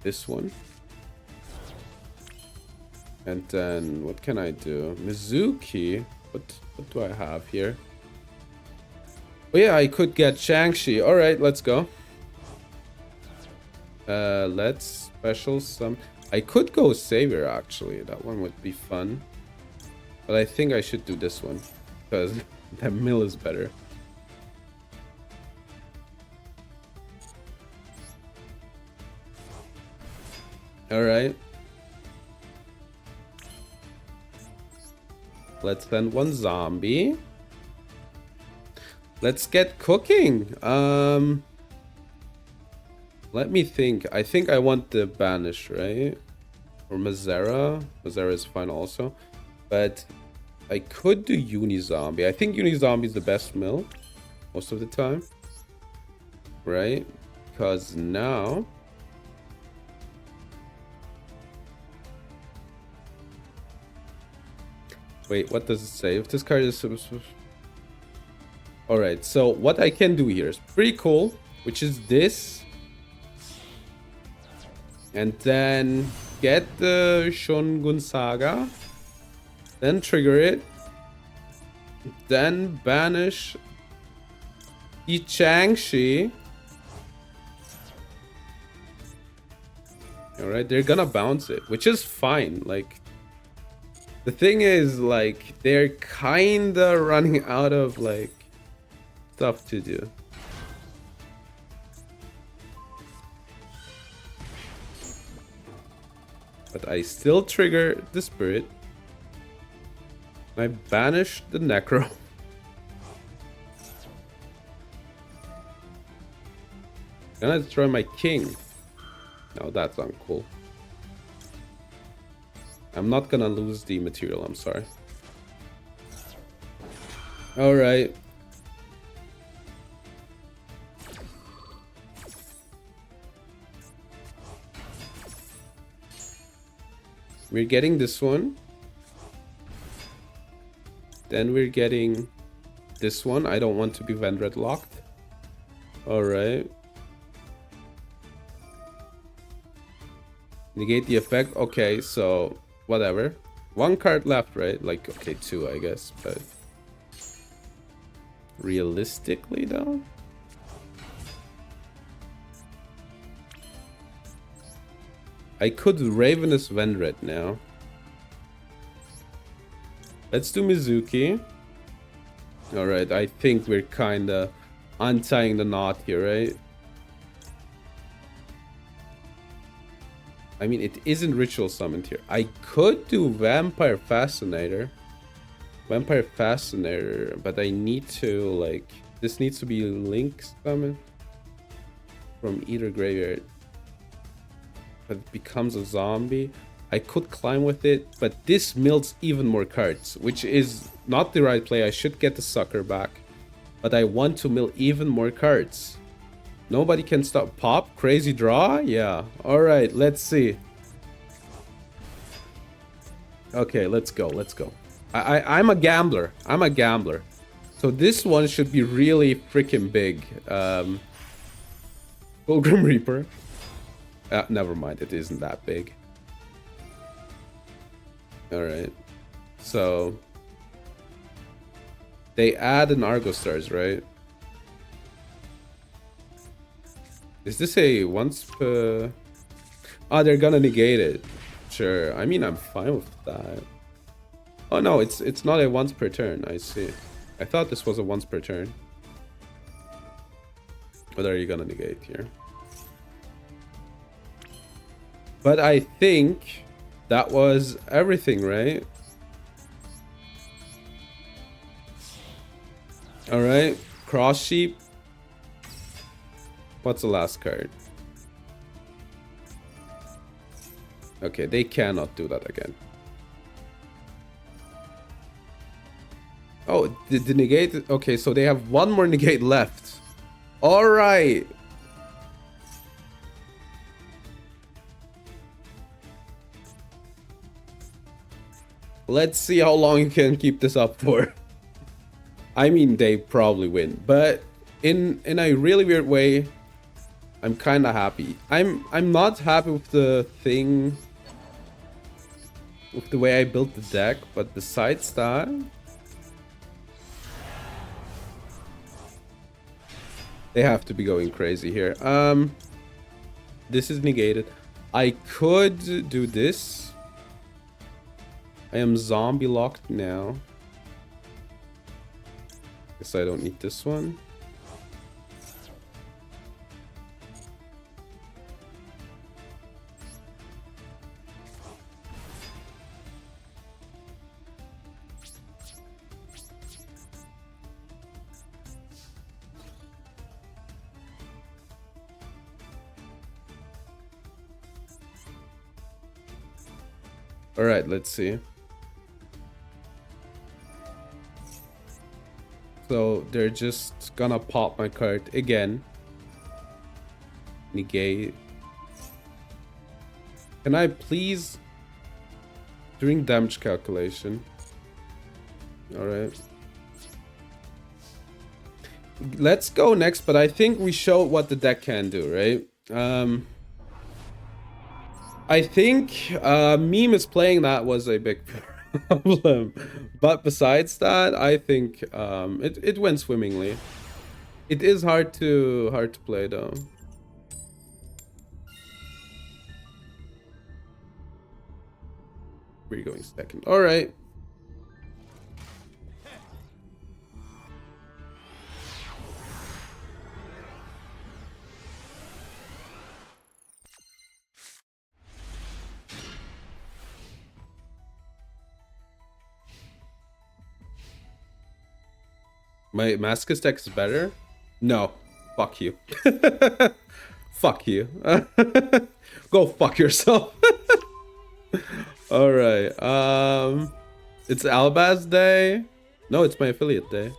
this one. And then what can I do? Mizuki. What do I have here? Oh yeah, I could get Shang-Chi. Alright, let's go. Let's special some. I could go Savior actually. That one would be fun. But I think I should do this one, because that mill is better. Alright. Let's send one zombie. Let's get cooking. Let me think. I think I want the Banish, right? Or Mazera. Mazera is fine also. But I could do Uni-Zombie. I think Uni-Zombie is the best mill most of the time. Right? Because now... Wait, what does it say? If this card is... Alright, so what I can do here is pretty cool, which is this. And then get the Shogun Saga. Then trigger it. Then banish the Shang-Chi. Alright, they're gonna bounce it, which is fine. Like, the thing is, like, they're kinda running out of, like, stuff to do. But I still trigger the spirit. I banish the necro. Can I destroy my king? No, that's uncool. I'm not gonna lose the material, I'm sorry. Alright. We're getting this one. Then we're getting this one. I don't want to be Vendread locked. Alright. Negate the effect. Okay, so whatever. One card left, right? Like, okay, two, I guess, but realistically, though, I could Ravenous Vendread now. Let's do Mizuki. Alright, I think we're kinda untying the knot here, right? I mean, it isn't Ritual Summoned here. I could do Vampire Fascinator. Vampire Fascinator, but I need to, like... This needs to be Link Summon from either graveyard. But it becomes a zombie. I could climb with it, but this mills even more cards, which is not the right play. I should get the sucker back, but I want to mill even more cards. Nobody can stop. Pop? Crazy draw? Yeah. Alright, let's see. Okay, let's go. Let's go. I'm a gambler. I'm a gambler. So this one should be really freaking big. Pilgrim Reaper. Never mind. It isn't that big. Alright. So they add an Argo Stars, right? Is this a once per... Oh, they're gonna negate it. Sure. I mean, I'm fine with that. Oh no, it's not a once per turn. I see. I thought this was a once per turn. What are you gonna negate here? But I think that was everything, right? Alright. Cross Sheep. What's the last card? Okay, they cannot do that again. Oh, the negate... Okay, so they have one more negate left. Alright. Let's see how long you can keep this up for. I mean, they probably win. But in a really weird way, I'm kind of happy. I'm not happy with the thing, with the way I built the deck, but besides that, they have to be going crazy here. This is negated. I could do this. I am zombie locked now. Guess I don't need this one. All right, let's see. So they're just gonna pop my card again. Negate. Can I please during damage calculation? All right. Let's go next, but I think we showed what the deck can do, right? I think Meme is playing that was a big problem, but besides that, I think it went swimmingly. It is hard to play though. We're going second. All right. My Mascus deck is better? No. Fuck you. Fuck you. Go fuck yourself. Alright. It's Albaz Day. No, it's my affiliate day.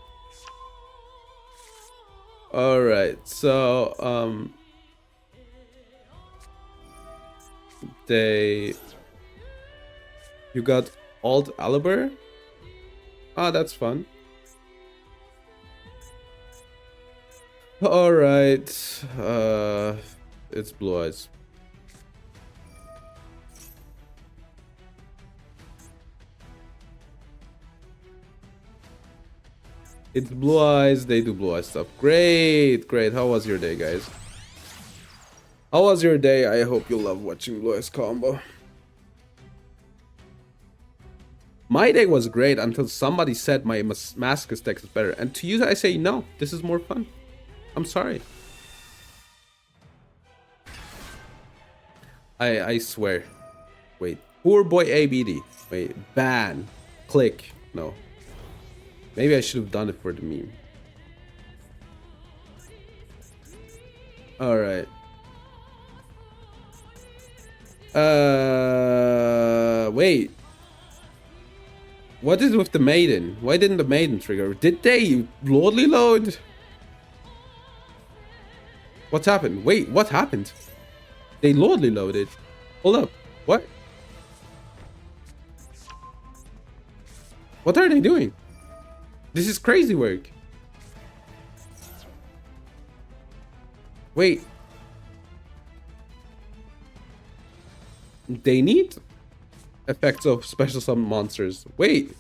Alright, so you got Alt Aliber? Ah, that's fun. Alright. It's Blue Eyes. It's Blue Eyes, they do Blue Eyes stuff. Great, great. How was your day, guys? How was your day? I hope you love watching Blue Eyes combo. My day was great until somebody said my Mascus deck is better. And to you, I say, no, this is more fun. I'm sorry. I swear. Wait. Poor boy ABD. Wait. Ban. Click. No. Maybe I should have done it for the meme. Alright. Wait. What is with the maiden? Why didn't the maiden trigger? Did they lordly load? What's happened? Wait, what happened? They lordly loaded. Hold up. What? What are they doing? This is crazy work. Wait. They need effects of special summon monsters. Wait.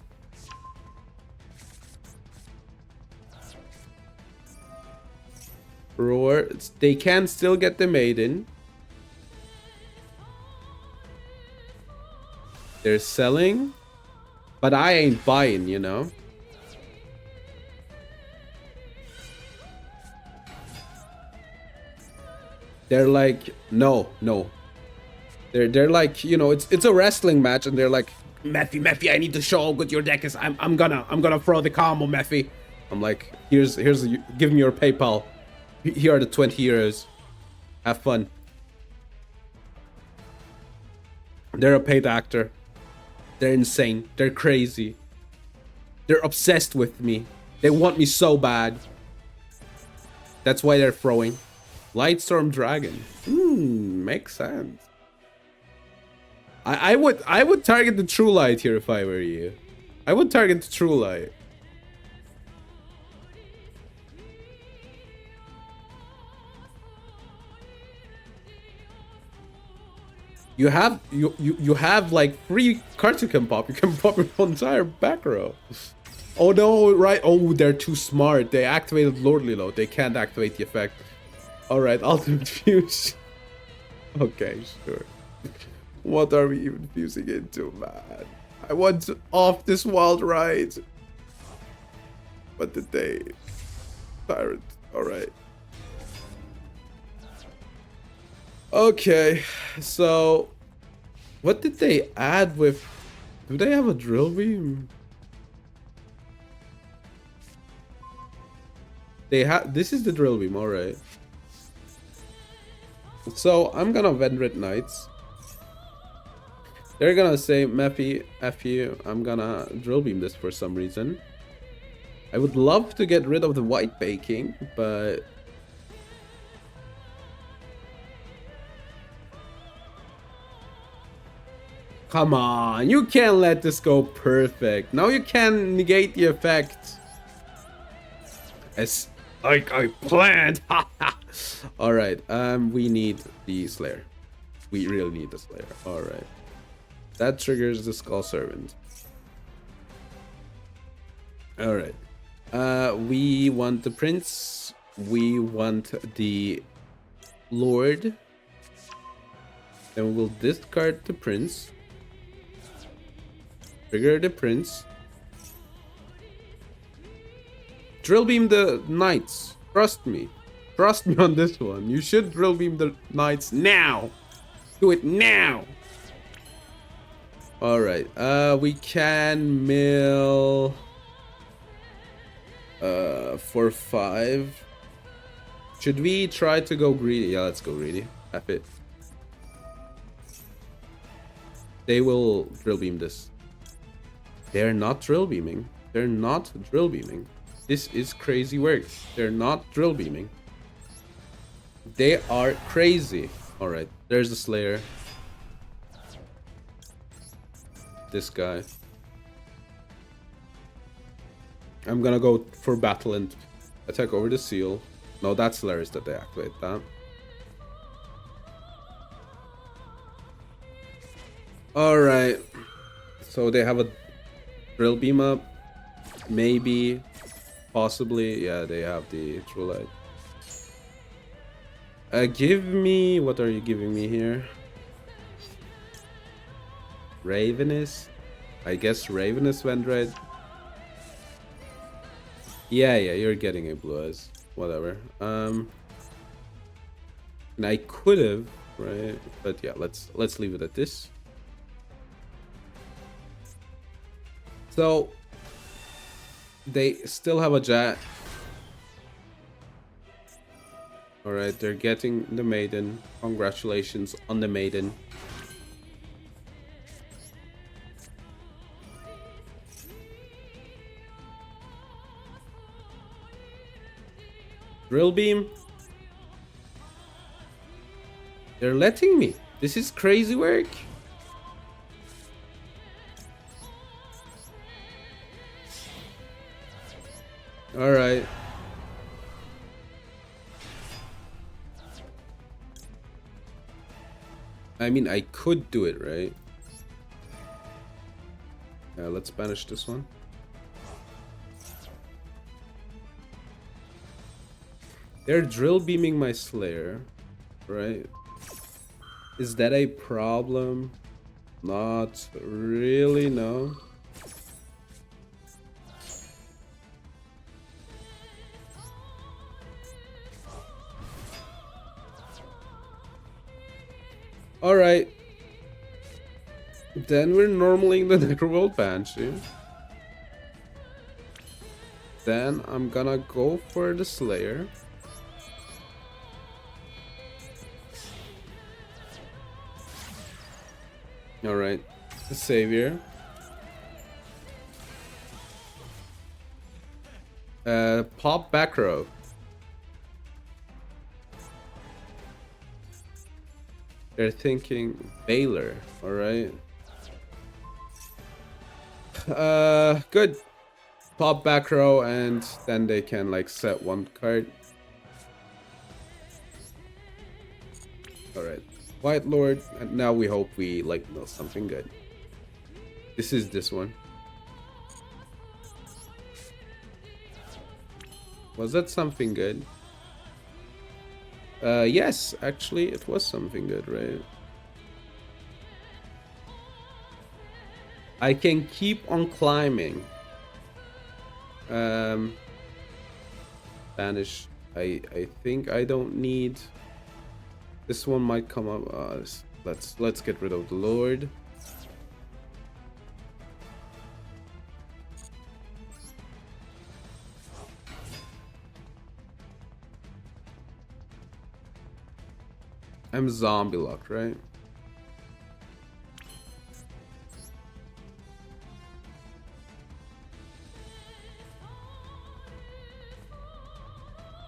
Roar. They can still get the maiden. They're selling. But I ain't buying, you know. They're like, no. They're like, you know, it's a wrestling match, and they're like, Mephi, I need to show how good your deck is. I'm gonna throw the combo, Mephi. I'm like, here's give me your PayPal. Here are the 20 euros. Have fun. They're a paid actor. They're insane. They're crazy. They're obsessed with me. They want me so bad. That's why they're throwing. Lightstorm Dragon. Makes sense. I would target the True Light here if I were you. I would target the True Light. You have like 3 cards you can pop. You can pop your entire back row. Oh no, right. Oh, they're too smart. They activated Lordly Load. They can't activate the effect. Alright, Ultimate Fuse. Okay, sure. What are we even fusing into, man? I want to off this wild ride. But did they? Tyrant. Alright. Okay, so what did they add with? Do they have a drill beam? They have. This is the drill beam, alright. So I'm gonna Vendread Knights. They're gonna say, Mephi, F you. I'm gonna drill beam this for some reason. I would love to get rid of the white baking, but come on, you can't let this go perfect. Now you can negate the effect. As like I planned. Alright, we need the Slayer. We really need the Slayer. Alright. That triggers the Skull Servant. Alright. We want the Prince. We want the Lord. Then we'll discard the Prince. Trigger the Prince. Drill beam the Knights. Trust me. Trust me on this one. You should drill beam the Knights now. Do it now. Alright. We can mill. For 5. Should we try to go greedy? Yeah, let's go greedy. F it. They will drill beam this. They're not drill beaming. They're not drill beaming. This is crazy work. They're not drill beaming. They are crazy. Alright, there's the Slayer. This guy. I'm gonna go for battle and attack over the seal. No, that's hilarious that they activate that. Alright. So they have a drill beam up. Maybe. Possibly. Yeah, they have the true light. Give me... What are you giving me here? Ravenous? I guess Ravenous Vendread. Yeah, you're getting a blue eyes. Whatever. And I could have, right? But yeah, let's leave it at this. So they still have a jet. Alright, they're getting the maiden. Congratulations on the maiden. Drill beam. They're letting me. This is crazy work. Alright. I mean, I could do it, right? Yeah, let's banish this one. They're drill beaming my Slayer, right? Is that a problem? Not really, no. Alright. Then we're normaling the Necrobolt Banshee. Then I'm gonna go for the Slayer. Alright, the Savior. Pop back row. They're thinking Baylor, alright. Good. Pop back row and then they can like set one card. Alright. White Lord, and now we hope we like know something good. This is this one. Was that something good? Yes, actually it was something good, right? I can keep on climbing. Banish. I think I don't need. This one might come up. Let's get rid of the Lord. I'm zombie locked, right?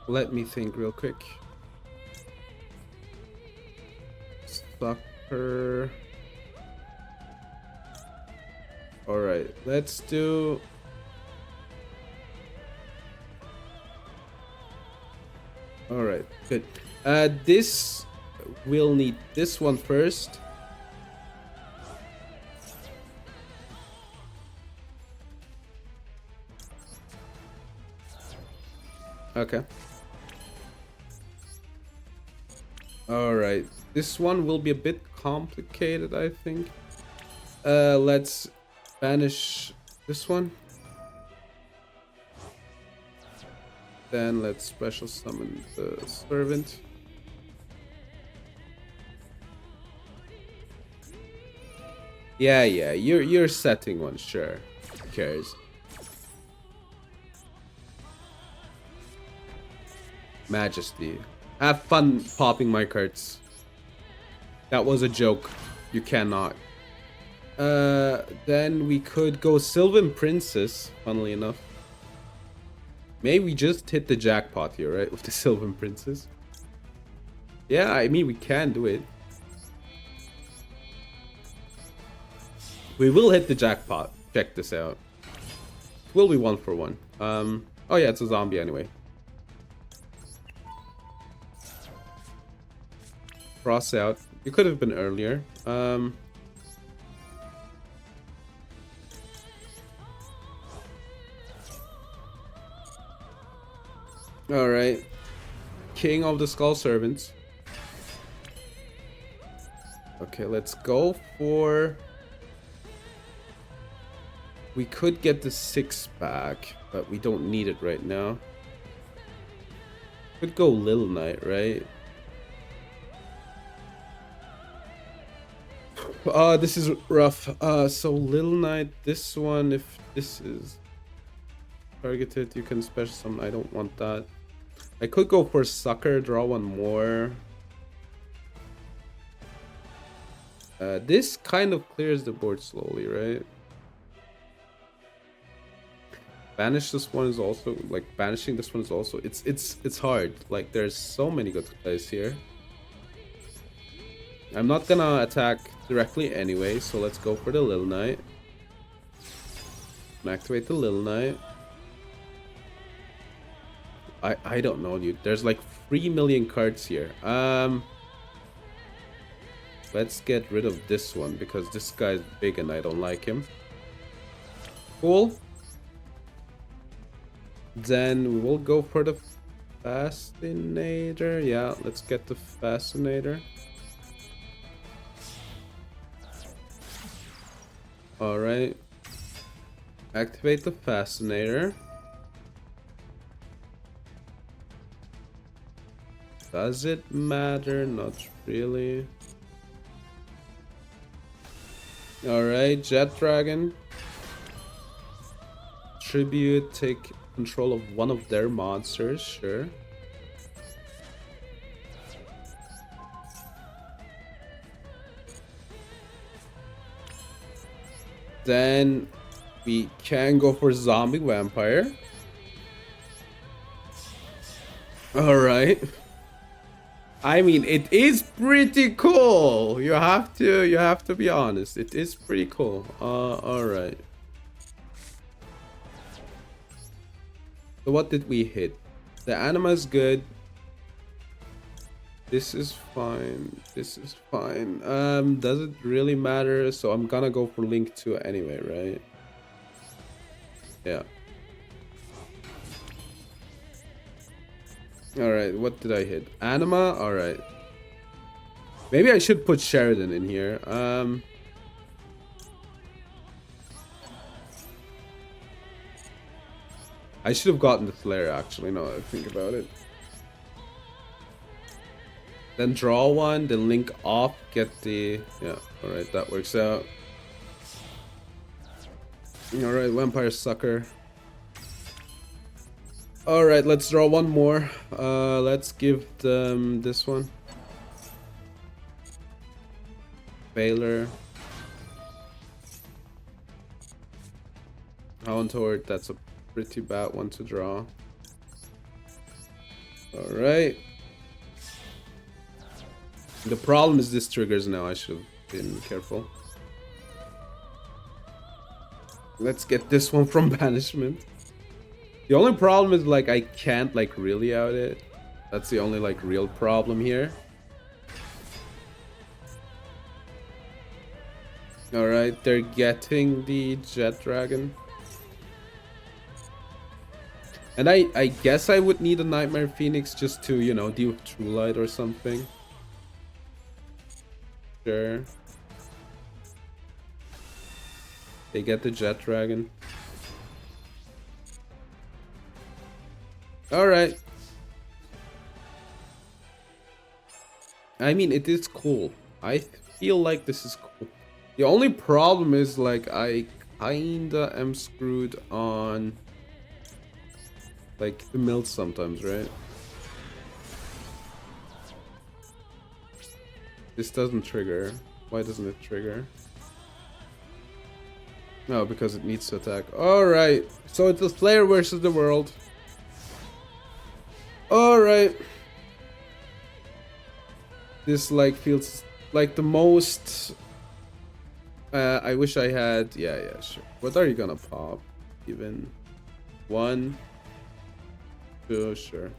Let me think real quick. Sucker. Alright, let's do... Alright, good. This... We'll need this one first. Okay. Alright. This one will be a bit complicated, I think. Let's banish this one. Then let's special summon the Servant. Yeah, you're setting one, sure. Who cares? Majesty. Have fun popping my cards. That was a joke. You cannot. Then we could go Sylvan Princess, funnily enough. Maybe we just hit the jackpot here, right? With the Sylvan Princess. Yeah, I mean, we can do it. We will hit the jackpot. Check this out. Will be 1 for 1. Oh yeah, it's a zombie anyway. Cross out. You could have been earlier. Alright. King of the Skull Servants. Okay, let's go for... We could get the 6 back, but we don't need it right now. Could go Little Knight, right? This is rough. So Little Knight, this one, if this is targeted, you can special summon. I don't want that. I could go for Sucker, draw 1 more. This kind of clears the board slowly, right? Banish this one is also, like, banishing this one is also, it's hard. Like, there's so many good plays here. I'm not gonna attack directly anyway, so let's go for the Little Knight. Activate the Little Knight. I don't know, dude. There's like 3 million cards here. Let's get rid of this one because this guy's big and I don't like him. Cool. Then we will go for the Fascinator. Yeah, let's get the Fascinator. Alright. Activate the Fascinator. Does it matter? Not really. Alright, Jet Dragon. Tribute, take control of one of their monsters, sure. Then we can go for Zombie Vampire. Alright. I mean, it is pretty cool. You have to be honest. It is pretty cool. Alright. So what did we hit? The anima is good. This is fine. This is fine. Does it really matter? So I'm gonna go for Link 2 anyway, right? Yeah. Alright, what did I hit? Anima? Alright. Maybe I should put Sheridan in here. I should have gotten the Flare actually, now that I think about it. Then draw one, then Link off, get the... Yeah, alright, that works out. Alright, Vampire Sucker. Alright, let's draw one more. Let's give them this one. Baylor. Houndhorde, that's a pretty bad one to draw. Alright. The problem is this triggers now. I should have been careful. Let's get this one from banishment. The only problem is like I can't like really out it. That's the only like real problem here. Alright, they're getting the Jet Dragon. And I guess I would need a Nightmare Phoenix just to, you know, deal with True Light or something. Sure. They get the Jet Dragon. Alright. I mean, it is cool. I feel like this is cool. The only problem is, like, I kinda am screwed on, like, the mills sometimes, right? This doesn't trigger. Why doesn't it trigger? No, because it needs to attack. Alright. So it's the player versus the world. Alright. This like feels like the most I wish I had. Yeah, sure. What are you gonna pop? Even 1, 2, sure.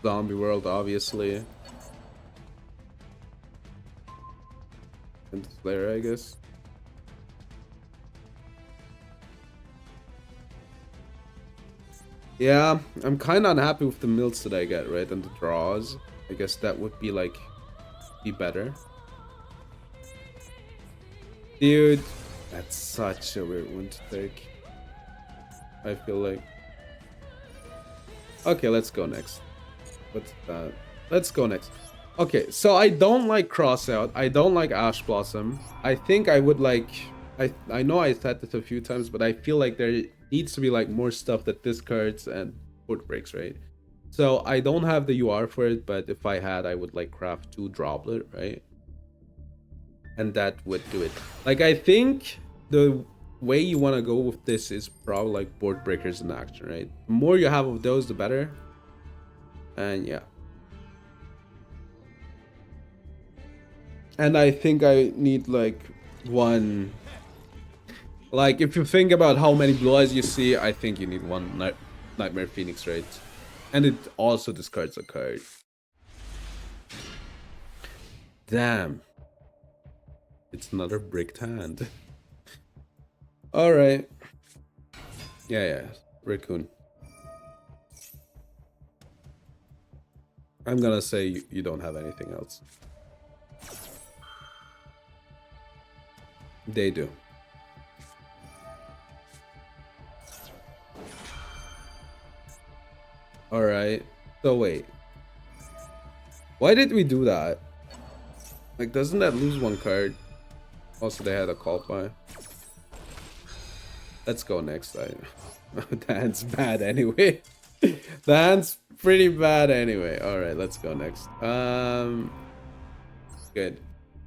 Zombie world, obviously. And Slayer, I guess. Yeah, I'm kind of unhappy with the mills that I get, right? And the draws. I guess that would be like be better. Dude, that's such a weird one to take. I feel like. Okay, let's go next. What's that? Let's go next. Okay, so I don't like Crossout. I don't like Ash Blossom. I think I would like. I know I said this a few times, but I feel like there needs to be like more stuff that discards and port breaks, right? So I don't have the UR for it, but if I had, I would like craft 2 Droplet, right? And that would do it. Like, I think the way you want to go with this is probably like board breakers in action, right? The more you have of those, the better. And yeah. And I think I need like 1. Like, if you think about how many blue eyes you see, I think you need 1 Nightmare Phoenix, right? And it also discards a card. Damn. It's another bricked hand. Alright. Yeah. Raccoon. I'm gonna say you don't have anything else. They do. Alright. So wait. Why did we do that? Like, doesn't that lose 1 card? Also, they had a call by. Let's go next. The hand's bad anyway. The hand's pretty bad anyway. Alright, let's go next. Good.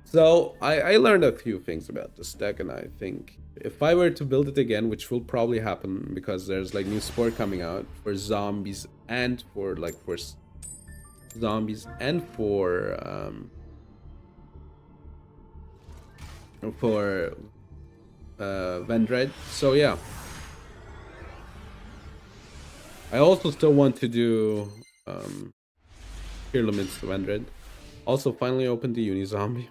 So, I learned a few things about this deck, and I think if I were to build it again, which will probably happen because there's like new sport coming out for zombies and for zombies and for Vendread. So yeah. I also still want to do Peer Limits to Vendread. Also finally opened the Uni Zombie.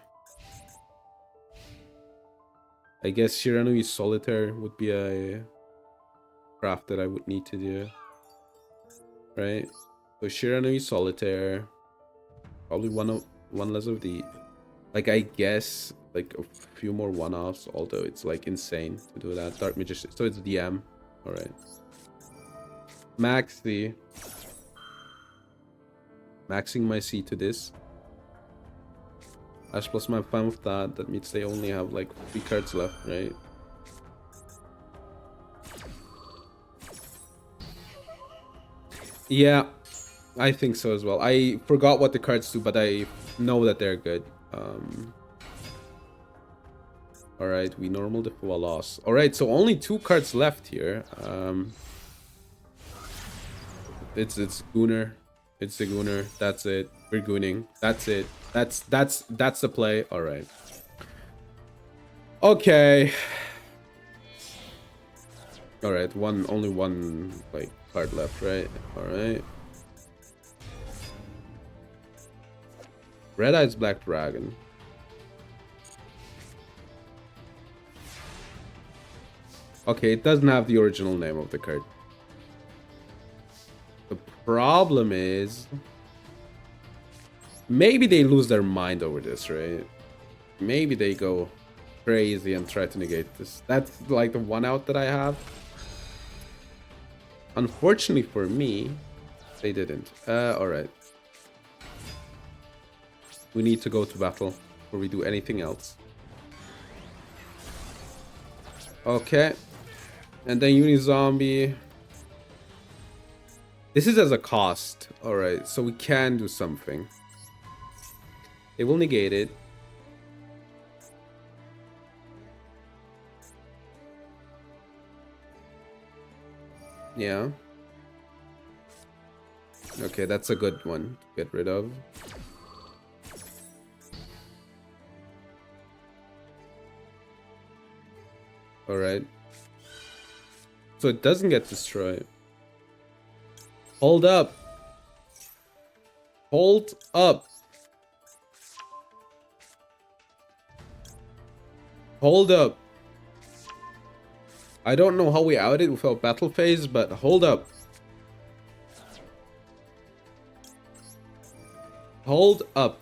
I guess Shiranui Solitaire would be a craft that I would need to do. Right? So Shiranui Solitaire. Probably one less of the, like, I guess like a few more one-offs, although it's like insane to do that. Dark Magician. So it's DM. Alright. Maxing my C to this. Ash Blossom, I'm fine with that. That means they only have like 3 cards left, right? Yeah, I think so as well. I forgot what the cards do, but I know that they're good. Alright, we normal the full loss. Alright, so only 2 cards left here. It's Gooner. It's the Gooner. That's it. We're gooning. That's it. That's the play. Alright. Okay. Alright, only one like card left, right? Alright. Red Eyes Black Dragon. Okay, it doesn't have the original name of the card. The problem is, maybe they lose their mind over this, right? Maybe they go crazy and try to negate this. That's like the one out that I have. Unfortunately for me, they didn't. Alright. We need to go to battle before we do anything else. Okay. And then Uni Zombie. This is as a cost. Alright, so we can do something. They will negate it. Yeah. Okay, that's a good one to get rid of. Alright. So it doesn't get destroyed. Hold up. Hold up. Hold up. I don't know how we out it without battle phase, but hold up. Hold up.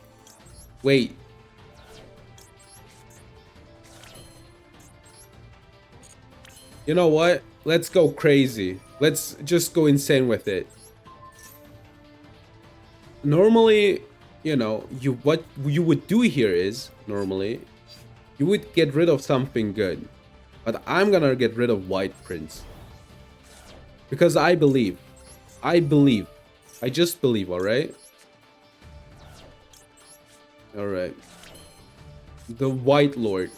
Wait. You know what? Let's go crazy. Let's just go insane with it. Normally, you know, what you would do here is, normally, you would get rid of something good. But I'm gonna get rid of White Prince. Because I believe. I believe. I just believe, alright? Alright. The White Lord.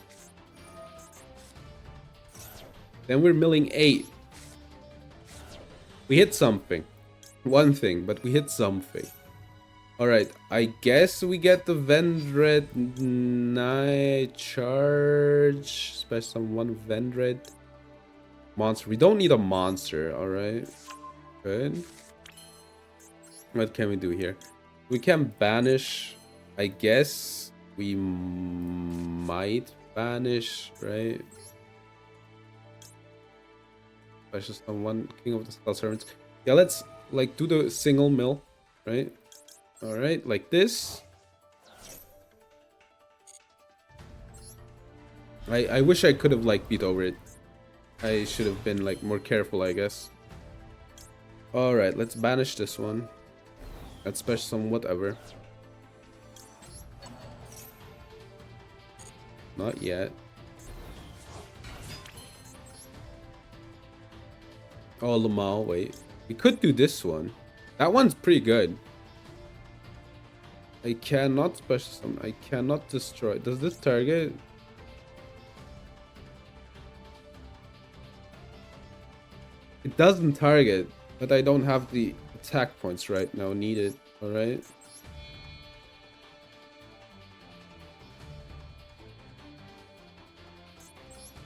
Then we're milling 8. We hit something. One thing, but we hit something. Alright, I guess we get the Vendread Night Charge. Special one Vendread monster. We don't need a monster, alright. Good. What can we do here? We can banish. I guess we might banish, right? Special someone, King of the Skull Servants. Yeah, let's like do the single mill, right? Alright, like this. I wish I could have like beat over it. I should have been like more careful, I guess. Alright, let's banish this one. Let's special some whatever. Not yet. Oh, Lamal, wait. We could do this one. That one's pretty good. I cannot special summon. I cannot destroy. Does this target? It doesn't target, but I don't have the attack points right now needed. Alright.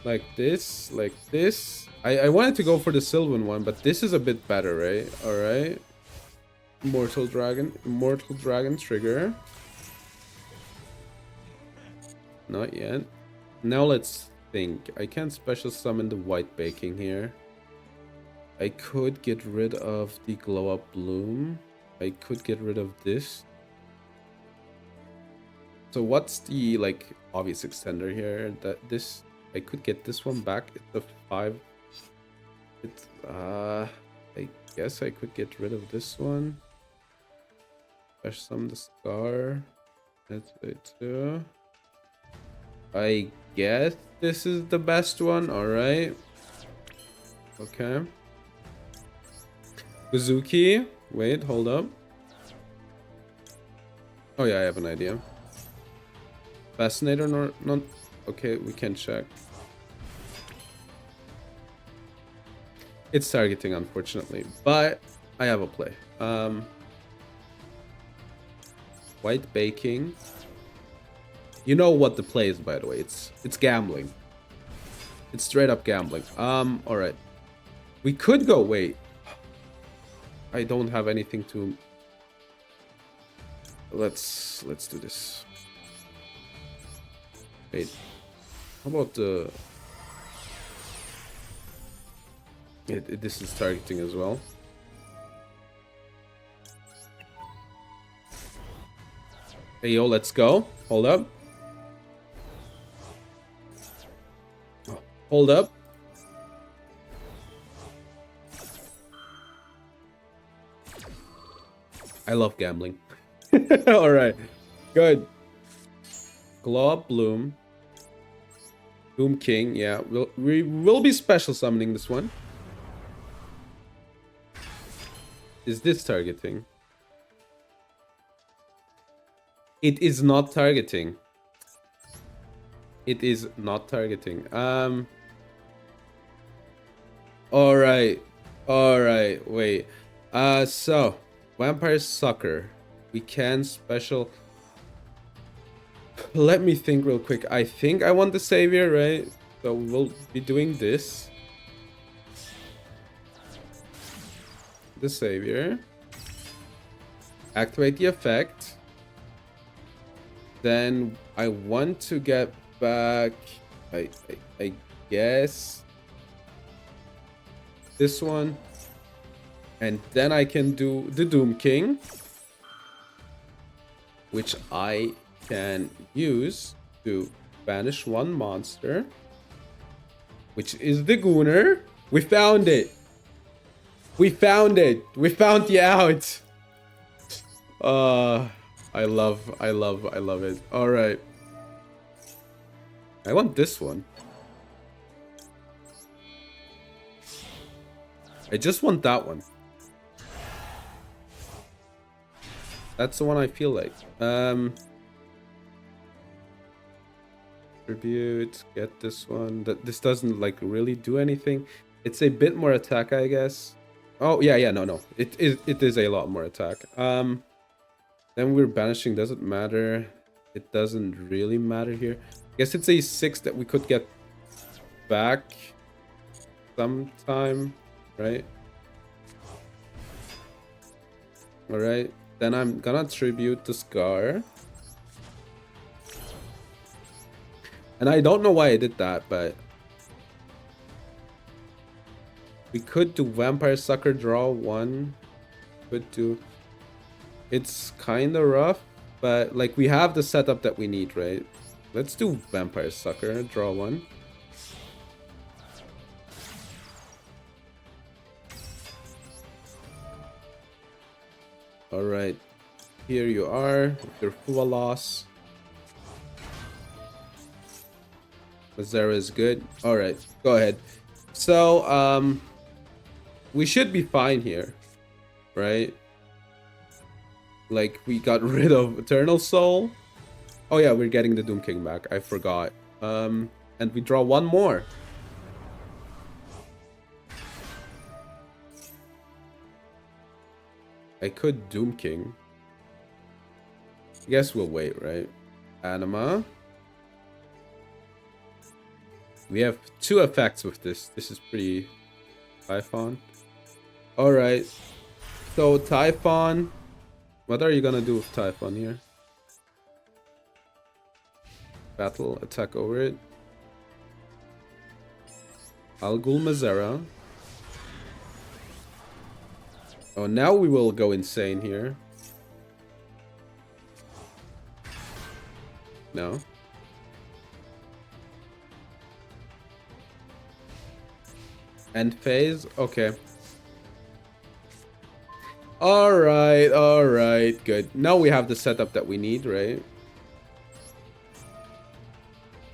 Like this, like this. I wanted to go for the Sylvan one, but this is a bit better, right? Alright. Immortal Dragon trigger. Not yet. Now let's think. I can't special summon the White Baking here. I could get rid of the Glow Up Bloom. I could get rid of this. So what's the like obvious extender here? That this I could get this one back. It's a 5. It's I guess I could get rid of this one. Special summon the Scar. That's it too. I guess this is the best one. Alright. Okay. Buzuki. Wait, hold up. Oh yeah, I have an idea. Fascinator nor not. Okay, we can check. It's targeting, unfortunately, but I have a play. White Baking. You know what the play is, by the way. It's gambling. It's straight up gambling. All right. We could go. Wait. I don't have anything to. Let's do this. Wait. How about the? This is targeting as well. Hey yo, let's go. Hold up. Hold up. I love gambling. All right, good. Glow Up Bloom. Doom King. Yeah, we will be special summoning this one. Is this targeting? It is not targeting. It is not targeting. All right. All right. Wait. So Vampire Sucker. We can special. Let me think real quick. I think I want the Savior, right? So we'll be doing this. The Savior. Activate the effect. Then I want to get back. I guess this one. And then I can do the Doom King, which I can use to banish one monster, which is the Gooner. We found it. We found it. We found the out. I love it. All right. I want this one. I just want that one. That's the one I feel like. Tribute, get this one. This doesn't like really do anything. It's a bit more attack, I guess. Oh yeah, no. It is a lot more attack. Then we're banishing, doesn't matter. It doesn't really matter here. I guess it's a 6 that we could get back sometime, right? Alright. Then I'm gonna tribute the Scar. And I don't know why I did that, but we could do Vampire Sucker, draw 1. Could do. It's kind of rough, but like we have the setup that we need, right? Let's do Vampire Sucker, draw 1. Alright, here you are, your full loss. Mazera is good. Alright, go ahead. So, we should be fine here, right? Like, we got rid of Eternal Soul. Oh yeah, we're getting the Doom King back. I forgot. And we draw 1 more. I could Doom King. I guess we'll wait, right? Anima. We have 2 effects with this. This is pretty Typhon. Alright. So Typhon. What are you gonna do with Typhon here? Battle, attack over it. Algul Mazera. Oh, now we will go insane here. No. End phase? Okay. Alright, good. Now we have the setup that we need, right?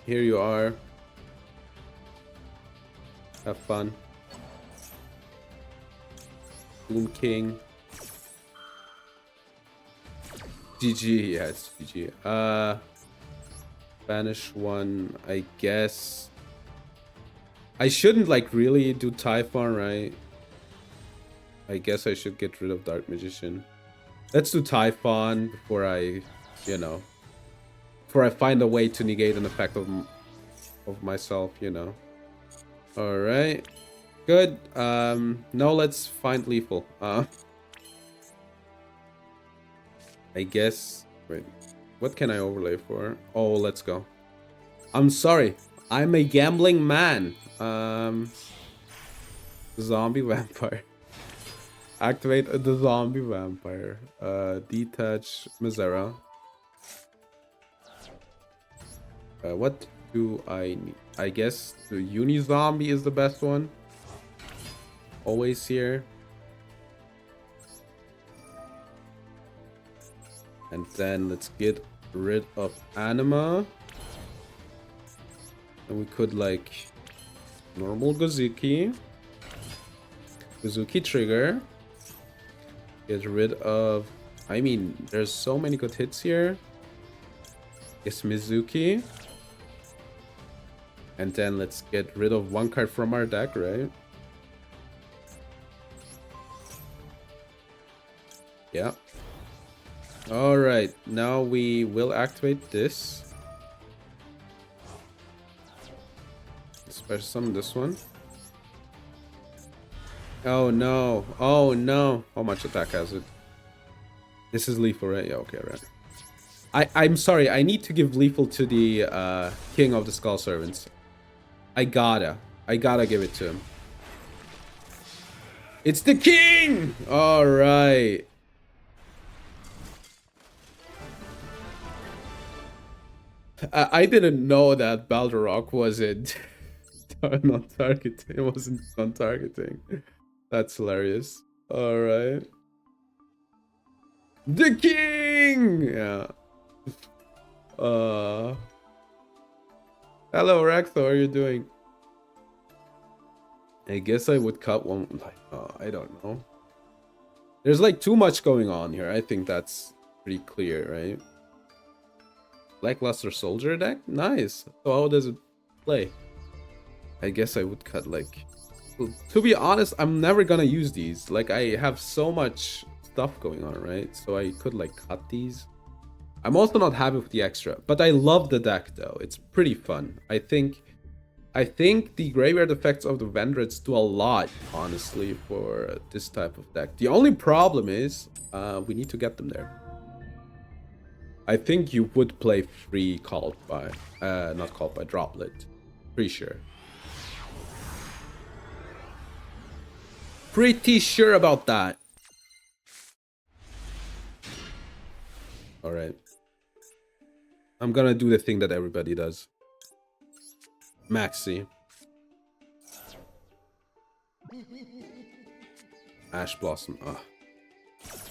Here you are. Have fun. Doom King. GG, yes, GG. Banish 1, I guess. I shouldn't like really do Typhon, right? I guess I should get rid of Dark Magician. Let's do Typhon before I, you know, before I find a way to negate an effect of myself, you know. Alright. Good. Now let's find lethal. I guess. Wait. What can I overlay for? Oh, let's go. I'm sorry. I'm a gambling man. Zombie vampire. Activate the zombie vampire. Detach Mazera. What do I need? I guess the uni zombie is the best one. Always here. And then let's get rid of Anima. And we could like normal Gozuki. Gozuki trigger. Get rid of... I mean, there's so many good hits here. It's Mizuki. And then let's get rid of one card from our deck, right? Yeah. Alright, now we will activate this. Special summon this one. Oh no. Oh no. How much attack has it? This is lethal, right? Yeah, okay, right. I'm sorry, I need to give lethal to the King of the Skull Servants. I gotta give it to him. It's the king! Alright. I didn't know that Balderrock wasn't not targeting. It wasn't non-targeting. That's hilarious. Alright. The king! Yeah. Hello Rex, how are you doing? I guess I would cut one, like, I don't know. There's like too much going on here. I think that's pretty clear, right? Lackluster soldier deck? Nice. So how does it play? I guess I would cut like... To be honest, I'm never gonna use these. Like, I have so much stuff going on, right? So I could like cut these. I'm also not happy with the extra, but I love the deck though. It's pretty fun. I think the graveyard effects of the Vendreads do a lot, honestly, for this type of deck. The only problem is we need to get them there. I think you would play free called by, not called by, Droplet. Pretty sure. Pretty sure about that. Alright. I'm gonna do the thing that everybody does. Maxi. Ash Blossom. Oh.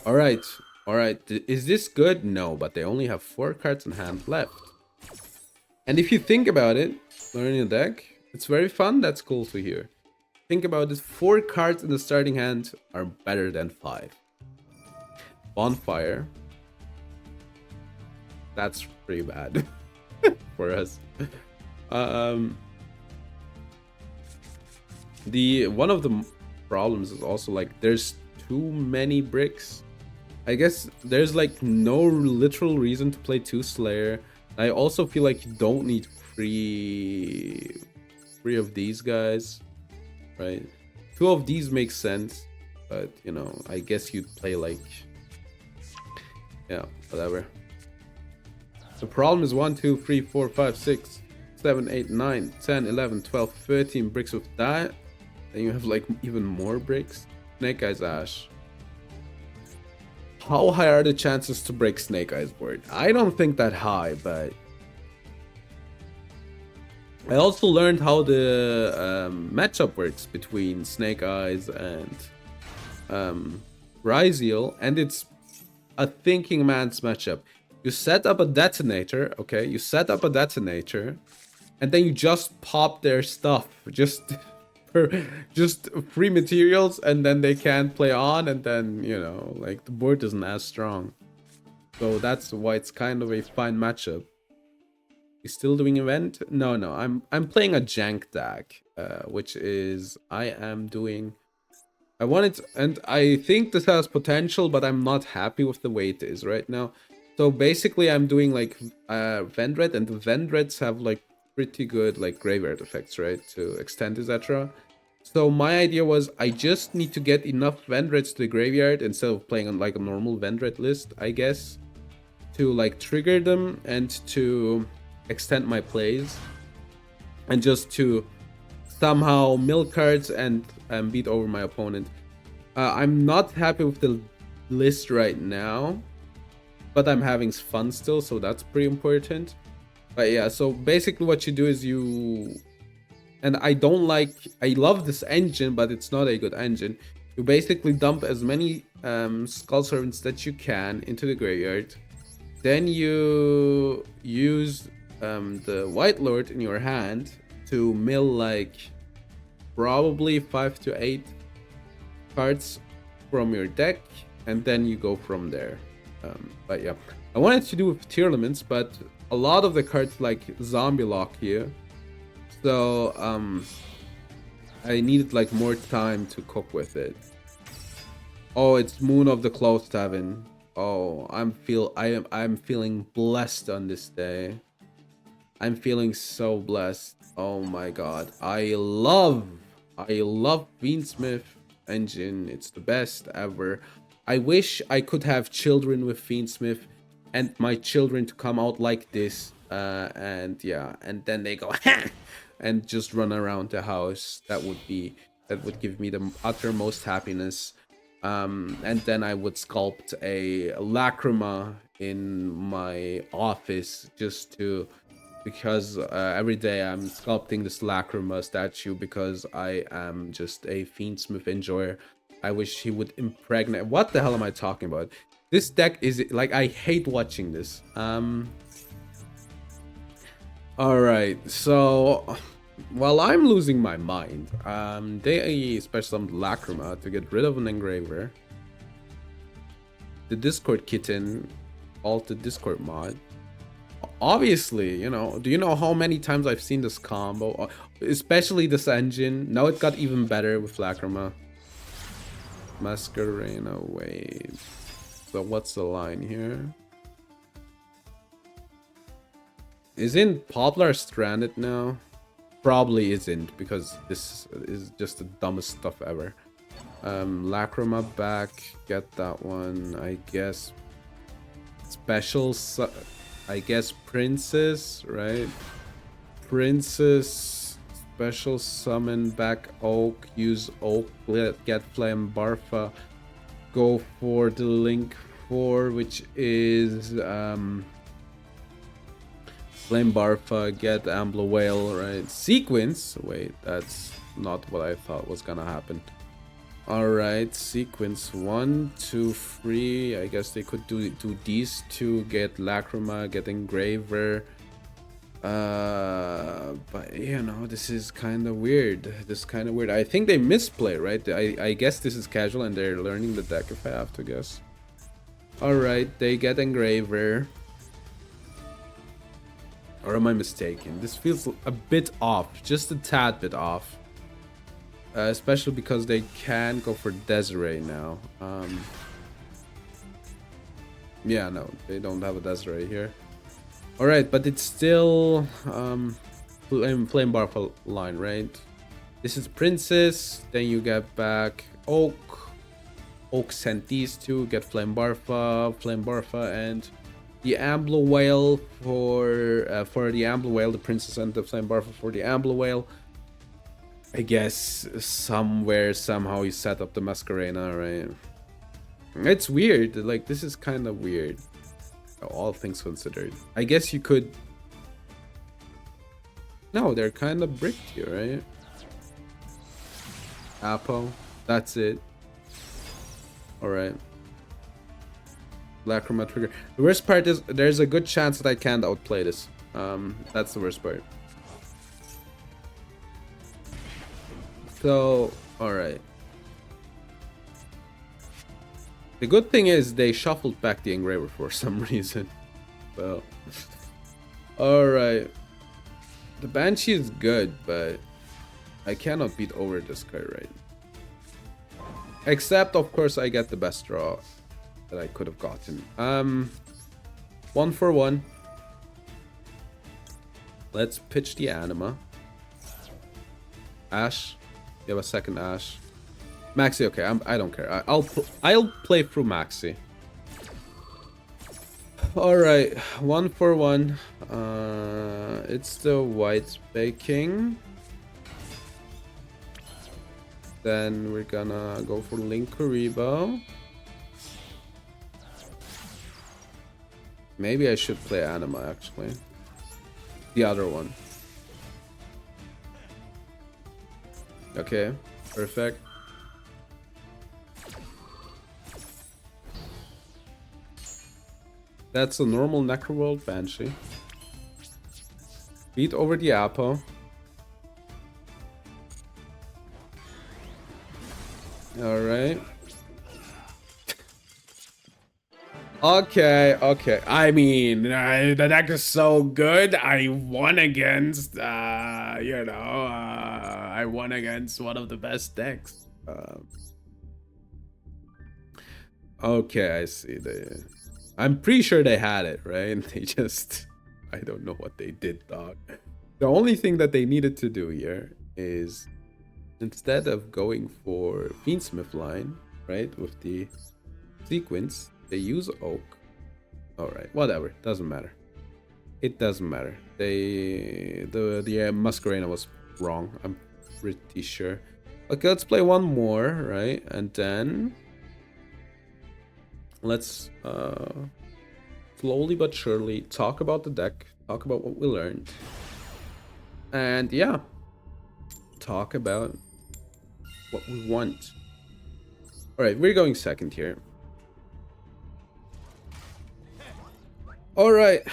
Alright. Alright. Is this good? No, but they only have 4 cards in hand left. And if you think about it, learning a deck, it's very fun. That's cool to hear. Think about it. 4 cards in the starting hand are better than 5. Bonfire. That's pretty bad for us. One of the problems is also like there's too many bricks. I guess there's like no literal reason to play 2 Slayer. I also feel like you don't need three of these guys, right? 2 of these make sense, but you know, I guess you'd play like, yeah, whatever. The problem is 1, 2, 3, 4, 5, 6, 7, 8, 9, 10, 11, 12, 13 bricks with that. Then you have like even more bricks. Snake Eyes Ash. How high are the chances to break Snake Eyes board? I don't think that high, but I also learned how the matchup works between Snake Eyes and Ryziel, and it's a thinking man's matchup. You set up a detonator, okay? You set up a detonator, and then you just pop their stuff, just free materials, and then they can't play on, and then, you know, like the board isn't as strong. So that's why it's kind of a fine matchup. You still doing event? No, I'm playing a Jank deck, which is I wanted to, and I think this has potential, but I'm not happy with the way it is right now. So basically, I'm doing like Vendread, and the Vendreads have like pretty good like graveyard effects, right, to extend, etc. So my idea was I just need to get enough Vendreads to the graveyard instead of playing on like a normal Vendread list, I guess, to like trigger them and to extend my plays, and just to somehow mill cards and beat over my opponent. I'm not happy with the list right now, but I'm having fun still, so that's pretty important. But yeah, so basically what you do is you... And I love this engine, but it's not a good engine. You basically dump as many Skull Servants that you can into the graveyard. Then you use the White Lord in your hand to mill like probably 5 to 8 cards from your deck. and then you go from there. But yeah, I wanted to do with tier elements, but a lot of the cards like zombie lock here, so I needed like more time to cook with it. Oh, it's Moon of the Closed Heaven. Oh, I'm feeling blessed on this day. I'm feeling so blessed. Oh my god. I love Fiendsmith engine. It's the best ever. I wish I could have children with Fiendsmith and my children to come out like this. And yeah, and then they go and just run around the house. That would give me the uttermost happiness. And then I would sculpt a Lacrima in my office because every day I'm sculpting this Lacrima statue because I am just a Fiendsmith enjoyer. I wish he would impregnate. What the hell am I talking about? This deck is like, I hate watching this. Alright, so while I'm losing my mind, they special summoned Lacrima to get rid of an engraver. The Discord kitten, altered Discord mod. Obviously, you know, do you know how many times I've seen this combo? Especially this engine. Now it got even better with Lacrima. Masquerena, wait. So what's the line here? Isn't Poplar stranded now? Probably isn't, because this is just the dumbest stuff ever. Lacrima back, get that one. I guess I guess Princess, right? Princess, special summon back Oak, use Oak, get Flame Barfa, go for the Link 4, which is Flame Barfa, get Ambler Whale, right? Sequence, wait, that's not what I thought was gonna happen. Alright, sequence 1, 2, 3. I guess they could do these two, get Lacrima, get Engraver. But you know, this is kind of weird. I think they misplay, right? I guess this is casual and they're learning the deck, if I have to guess. Alright, they get Engraver. Or am I mistaken? This feels a bit off, just a tad bit off. Especially because they can go for Desiree now. Yeah, no, they don't have a Desiree here. Alright, but it's still Flame Barfa line, right? This is Princess, then you get back Oak. Oak sent these two, get Flame Barfa, and the Ambler Whale for the Ambler Whale, the Princess and the Flame Barfa for the Ambler Whale. I guess somehow he set up the Masquerena, right? It's weird, like this is kind of weird, all things considered. I guess you could... No, they're kind of bricked here, right? Apo, that's it. Alright. Lacrima trigger. The worst part is there's a good chance that I can't outplay this. That's the worst part. So, alright. The good thing is they shuffled back the Engraver for some reason. Well, alright. The Banshee is good, but I cannot beat over this guy, right? Except, of course, I get the best draw that I could have gotten. 1 for 1. Let's pitch the Anima. Ash. You have a second Ash. Maxi, okay, I don't care. I'll play through Maxi. Alright, 1 for 1. It's the White Baking. Then we're gonna go for Link Kuribo. Maybe I should play Anima, actually. The other one. Okay, perfect. That's a normal Necroworld Banshee. Beat over the Apo. Alright. Okay. I mean, the deck is so good. I won against, I won against one of the best decks. Okay, I see. I'm pretty sure they had it, right? They just, I don't know what they did, dog. The only thing that they needed to do here is instead of going for Fiendsmith line, right, with the sequence, they use Oak. All right, whatever, doesn't matter. It doesn't matter. The Masquerena was wrong. I'm pretty sure. Okay, let's play one more, right, and then let's slowly but surely talk about the deck, talk about what we learned, and yeah, talk about what we want. All right, we're going second here. All right,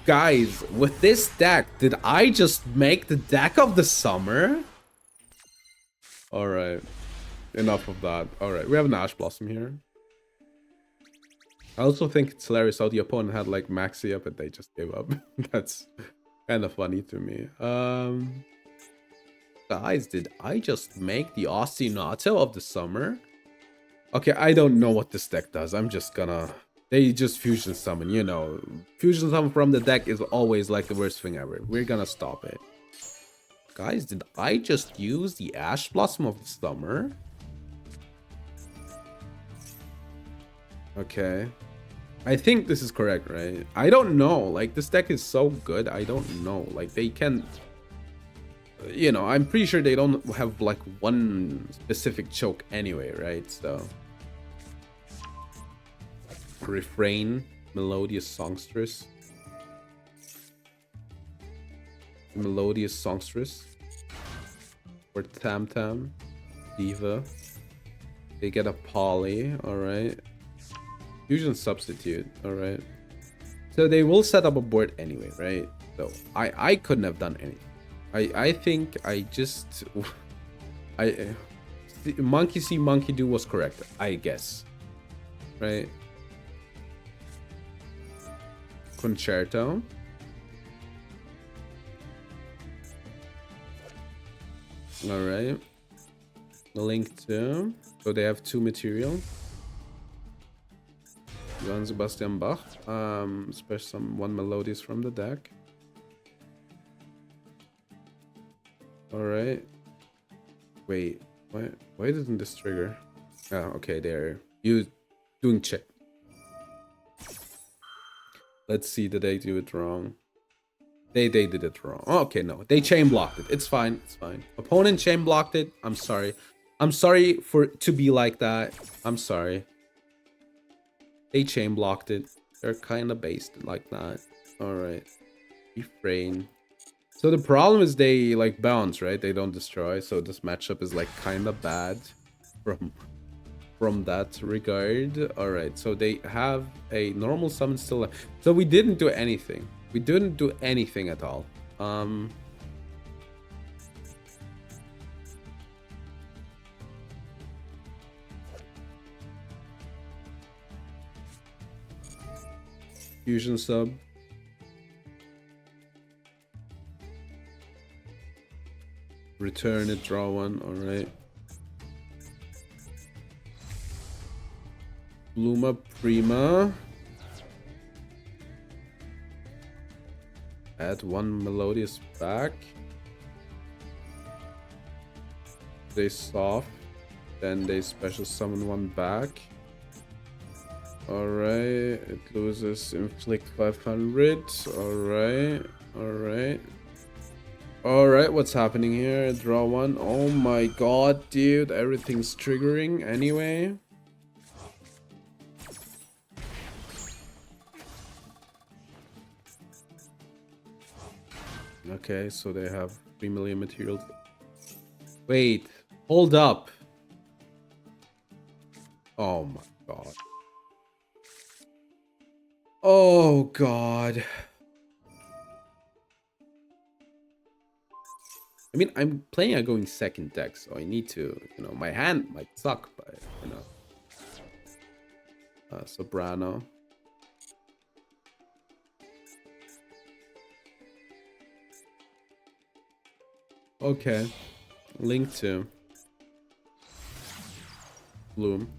guys, with this deck, did I just make the deck of the summer? All right, enough of that. All right, we have an Ash Blossom here. I also think it's hilarious how the opponent had like Maxi up and they just gave up. That's kind of funny to me. Guys, did I just make the Ostinato of the summer? Okay, I don't know what this deck does. I'm just gonna... They just fusion summon, you know. Fusion summon from the deck is always like the worst thing ever. We're gonna stop it. Guys, did I just use the Ash Blossom of the summer? Okay. I think this is correct, right? I don't know. Like, this deck is so good. I don't know. Like, they can... You know, I'm pretty sure they don't have, like, one specific choke anyway, right? So... Refrain, Melodious Songstress. Melodious Songstress. Or Tam Tam. Diva. They get a Poly, alright. Fusion Substitute, alright. So they will set up a board anyway, right? So I couldn't have done anything. I think I just... Monkey see, monkey do was correct, I guess. Right? Concerto. Alright. Link 2. So they have 2 material. Johann Sebastian Bach. Special some 1 melodies from the deck. Alright. Wait. Why doesn't this trigger? Oh, okay, there. You doing check. Let's see, did they do it wrong? They did it wrong. Oh, okay, no. They chain blocked it. It's fine. It's fine. Opponent chain blocked it. I'm sorry. I'm sorry for it to be like that. I'm sorry. They chain blocked it. They're kind of based like that. Alright. Refrain. So the problem is they like bounce, right? They don't destroy. So this matchup is like kind of bad from that regard. Alright, so they have a normal summon still left. So we didn't do anything. We didn't do anything at all. Fusion sub. Return it, draw one, alright. Luma Prima. Add 1 melodious back. They soft. Then they special summon 1 back. Alright. It loses inflict 500. Alright. Alright, what's happening here? Draw 1. Oh my god, dude. Everything's triggering anyway. Okay, so they have 3 million materials. Wait, hold up. Oh my god. Oh god. I mean, I'm playing a going second deck, so I need to, you know, my hand might suck, but, you know. Soprano. Okay. Link to Bloom.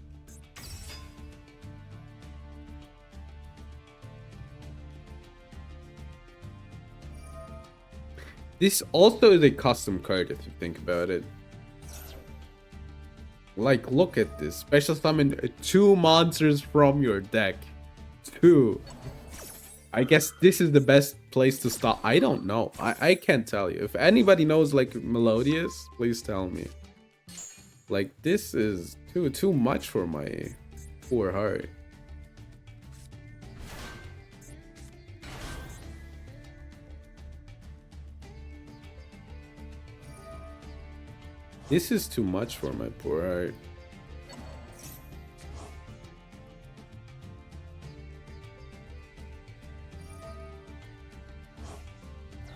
This also is a custom card if you think about it. Like, look at this. Special summon 2 monsters from your deck. 2. I guess this is the best place to stop. I don't know. I can't tell you. If anybody knows, like, Melodious, please tell me. Like, this is too much for my poor heart. This is too much for my poor heart.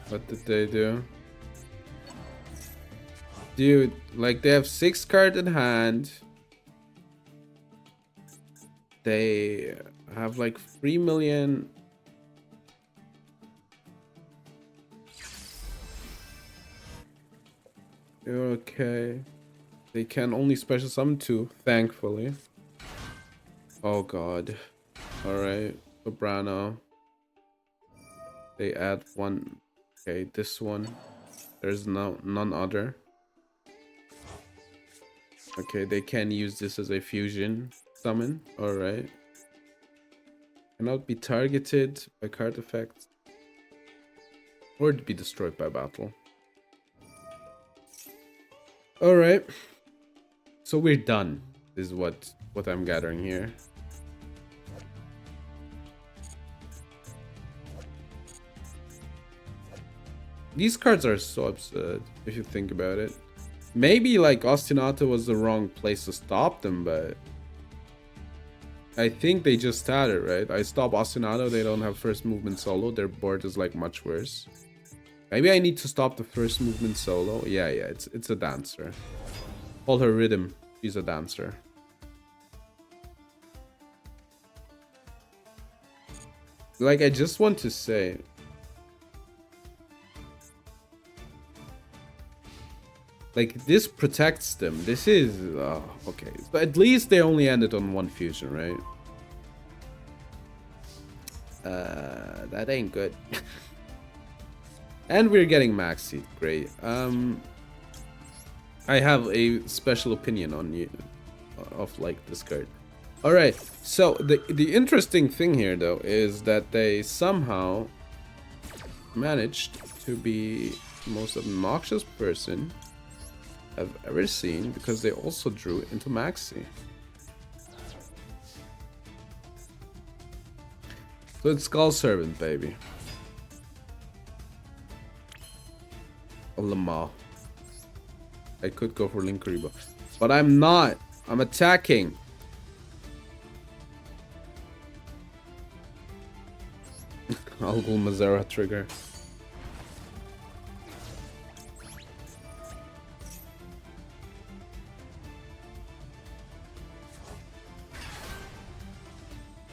What did they do? Dude, like they have 6 cards in hand. They have like 3 million. Okay. They can only special summon 2, thankfully. Oh god. Alright. Sobrano. They add 1. Okay, this one. There's none other. Okay, they can use this as a fusion summon. Alright. Cannot be targeted by card effects. Or to be destroyed by battle. Alright. So we're done, is what I'm gathering here. These cards are so absurd, if you think about it. Maybe, like, Ostinato was the wrong place to stop them, but I think they just started, right? I stop Ostinato, they don't have first movement solo. Their board is, like, much worse. Maybe I need to stop the first movement solo. Yeah, it's a dancer. Call her Rhythm. She's a dancer. Like, I just want to say... Like, this protects them. This is... okay. But at least they only ended on 1 fusion, right? That ain't good. And we're getting Maxi. Great. I have a special opinion on you of like this card. All right. So the interesting thing here though is that they somehow managed to be the most obnoxious person I've ever seen because they also drew into Maxi. So it's Skull Servant, baby. Lamar. I could go for Linkuriba, but I'm not. I'm attacking. I'll go Mazera trigger.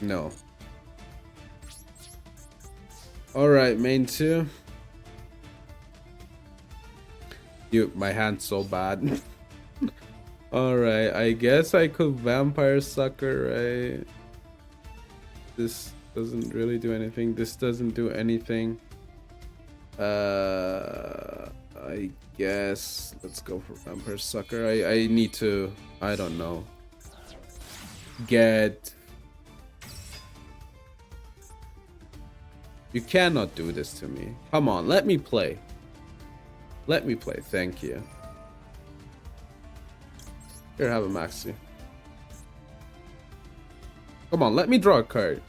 No. Alright, main 2. Dude, my hand's so bad. Alright, I guess I could Vampire Sucker, right? This doesn't really do anything. This doesn't do anything. I guess let's go for Vampire Sucker. I need to, I don't know, get... You cannot do this to me. Come on, let me play. Let me play, thank you. Here, have a Maxi. Come on, let me draw a card.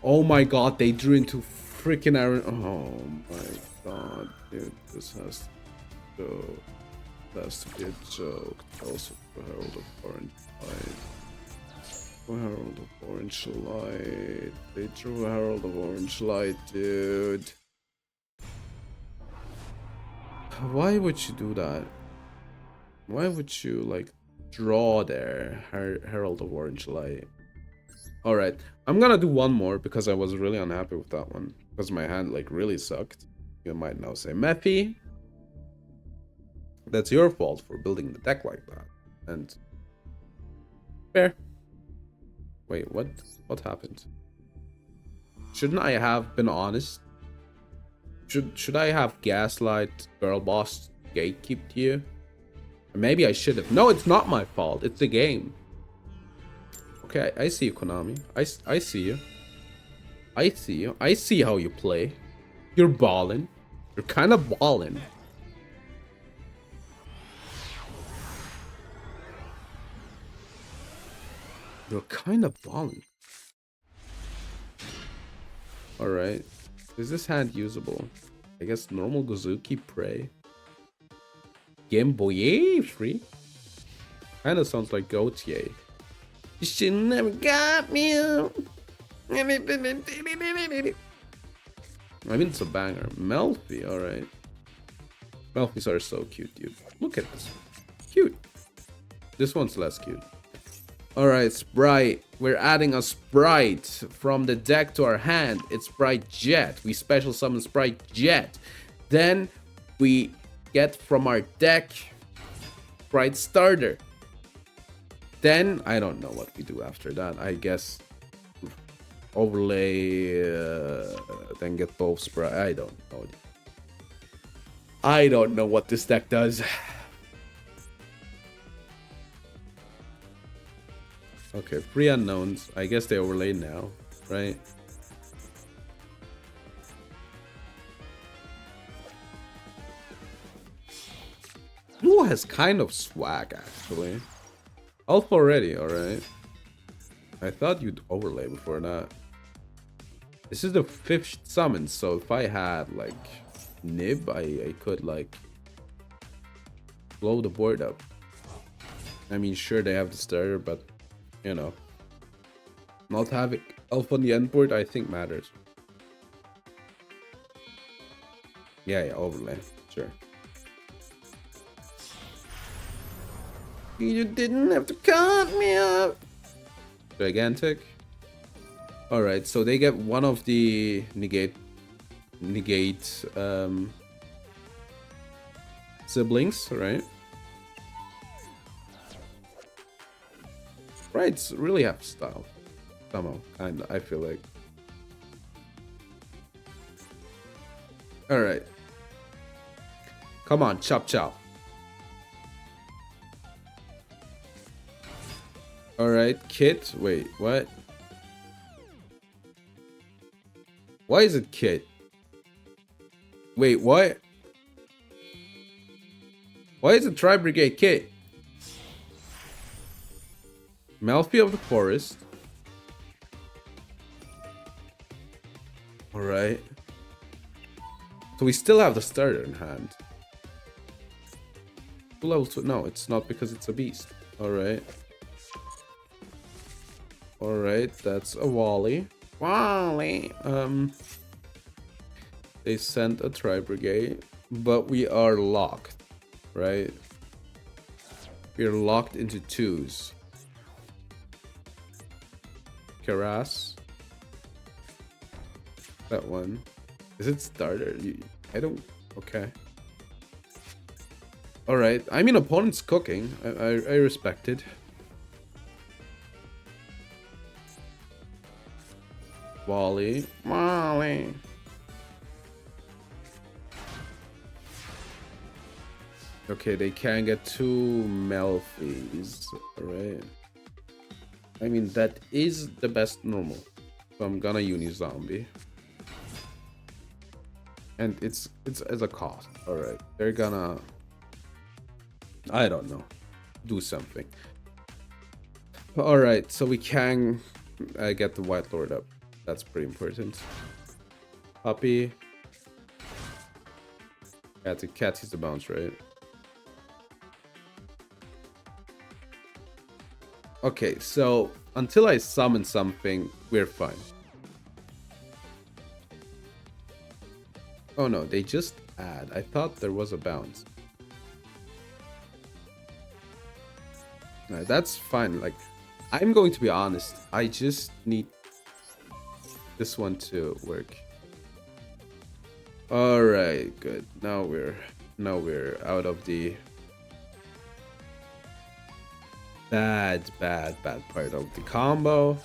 Oh my god, they drew into freaking Iron. Oh my god, dude, this has to go. That's to be a joke. Also, for Herald of Orange Light. For Herald of Orange Light. They drew a Herald of Orange Light, dude. Why would you do that? Why would you, like, draw there, Herald of Orange Light? Alright, I'm gonna do one more because I was really unhappy with that one. Because my hand, like, really sucked. You might now say Mephi. That's your fault for building the deck like that. And fair. Wait, what? What happened? Shouldn't I have been honest? Should I have gaslight girl boss gatekeeped you? Or maybe I should have. No, it's not my fault. It's the game. Okay, I see you, Konami. I see you. I see you. I see how you play. You're balling. You're kind of balling. You're kind of balling. Alright. Is this hand usable? I guess normal Gozuki Prey. Game Boy free? Kinda sounds like Gautier. You should never got me. I mean, it's a banger. Melfi, alright. Melfis are so cute, dude. Look at this. Cute. This one's less cute. Alright, Sprite. We're adding a Sprite from the deck to our hand. It's Sprite Jet. We special summon Sprite Jet. Then we get from our deck Sprite Starter. Then I don't know what we do after that. I guess overlay, then get both Sprite. I don't know. I don't know what this deck does. Okay, 3 unknowns. I guess they overlay now, right? Blue has kind of swag, actually. Alpha already, alright. I thought you'd overlay before that. This is the 5th summon, so if I had, like, Nib, I could, like, blow the board up. I mean, sure, they have the starter, but, you know. Not having Alpha on the end board, I think, matters. Yeah, overlay. Sure. You didn't have to cut me up. Gigantic. Alright, so they get one of the negate siblings, right? Sprites really have style. Somehow, kinda, I feel like. Alright. Come on, chop chop. Alright, Kit. Wait, what? Why is it Kit? Wait, what? Why is it Tri Brigade Kit? Malfi of the Forest. Alright. So we still have the starter in hand. Level 2. No, it's not because it's a beast. Alright. Alright, that's a Wally. Wally! They sent a Tri-Brigade, but we are locked, right? We are locked into 2s. Karas. That one. Is it starter? I don't... Okay. Alright, I mean, opponent's cooking. I respect it. Wally. Wally. Okay, they can get 2 Melfis. Alright. I mean, that is the best normal. So I'm gonna uni-zombie. And it's as a cost. Alright. They're gonna... I don't know. Do something. Alright, so we can get the White Lord up. That's pretty important. Puppy. Cat is the bounce, right? Okay, so until I summon something, we're fine. Oh no, they just add. I thought there was a bounce. No, that's fine. Like, I'm going to be honest. I just need this one to work. All right, good. Now we're out of the bad part of the combo.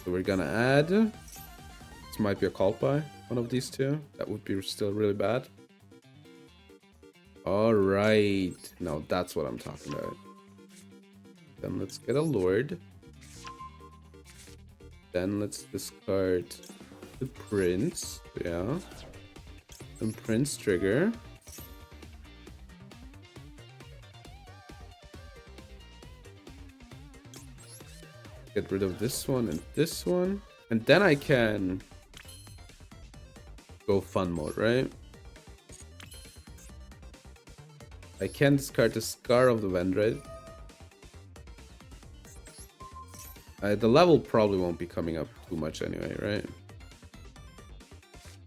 So we're gonna add. This might be a call by one of these two. That would be still really bad. All right, now that's what I'm talking about. Then let's get a Lord. Then let's discard the Prince. Yeah. And Prince trigger. Get rid of this one and this one. And then I can go fun mode, right? I can discard the Scar of the Vendread. The level probably won't be coming up too much anyway, right?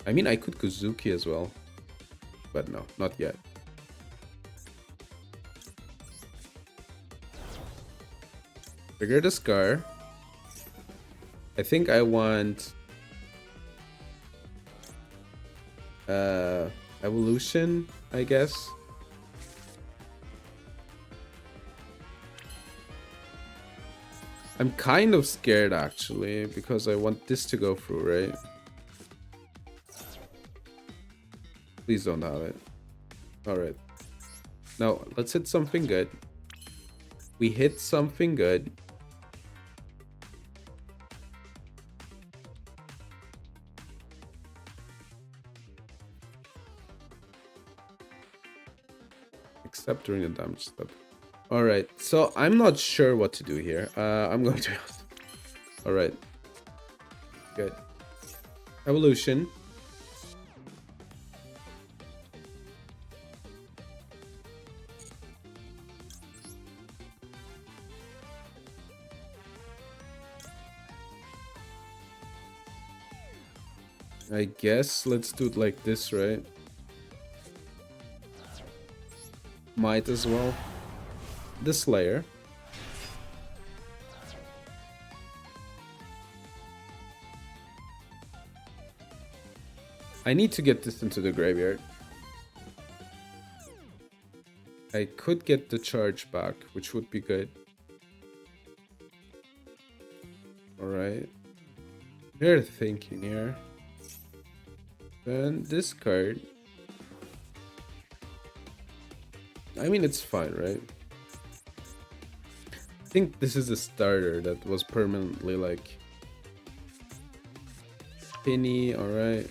I mean, I could Kuzuki as well. But no, not yet. Trigger the Scar. I think I want... Evolution, I guess. I'm kind of scared actually, because I want this to go through, right? Please don't have it. Alright. Now, let's hit something good. We hit something good. Except during the damage step. Alright, so I'm not sure what to do here. I'm going to... Alright. Good. Evolution. I guess let's do it like this, right? Might as well. The Slayer. I need to get this into the graveyard. I could get the charge back, which would be good. Alright. They're thinking here. Then this card. I mean, it's fine, right? I think this is a starter that was permanently like spinny, alright.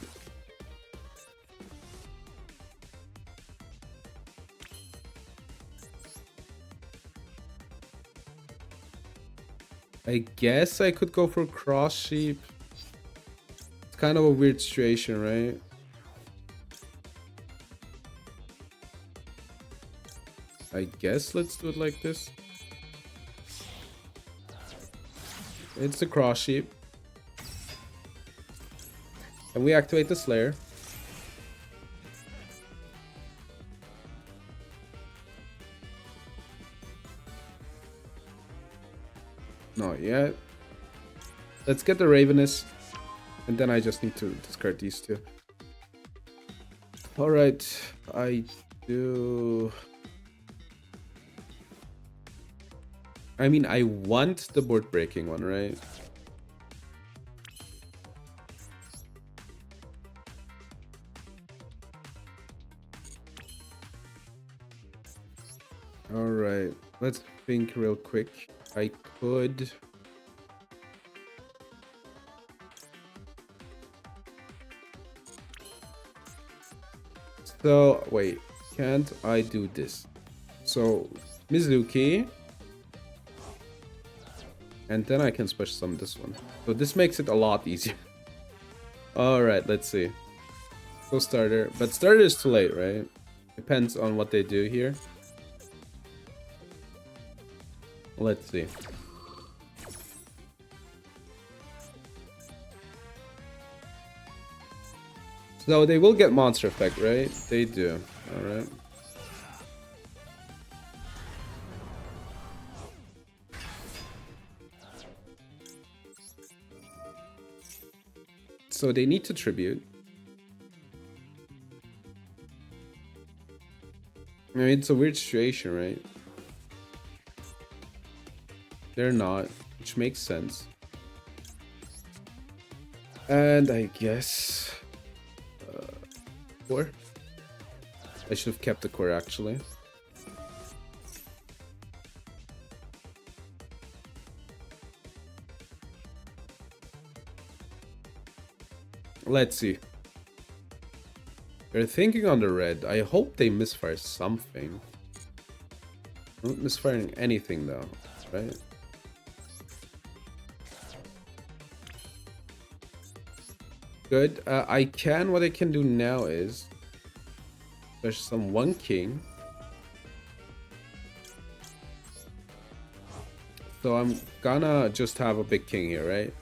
I guess I could go for Cross Sheep. It's kind of a weird situation, right? I guess let's do it like this. It's the Cross Sheep. And we activate the Slayer. Not yet. Let's get the Ravenous. And then I just need to discard these two. Alright. I do... I mean, I want the board breaking one, right? Alright, let's think real quick. I could... So, wait, can't I do this? So, Mizuki... And then I can special summon this one. So this makes it a lot easier. Alright, let's see. Go starter. But starter is too late, right? Depends on what they do here. Let's see. So they will get monster effect, right? They do. Alright. So they need to tribute. I mean, it's a weird situation, right? They're not, which makes sense. And I guess core. I should have kept the core actually. Let's see. They're thinking on the red. I hope they misfire something. Not misfiring anything though, right? Good. What I can do now is there's some one king. So I'm gonna just have a big king here, right?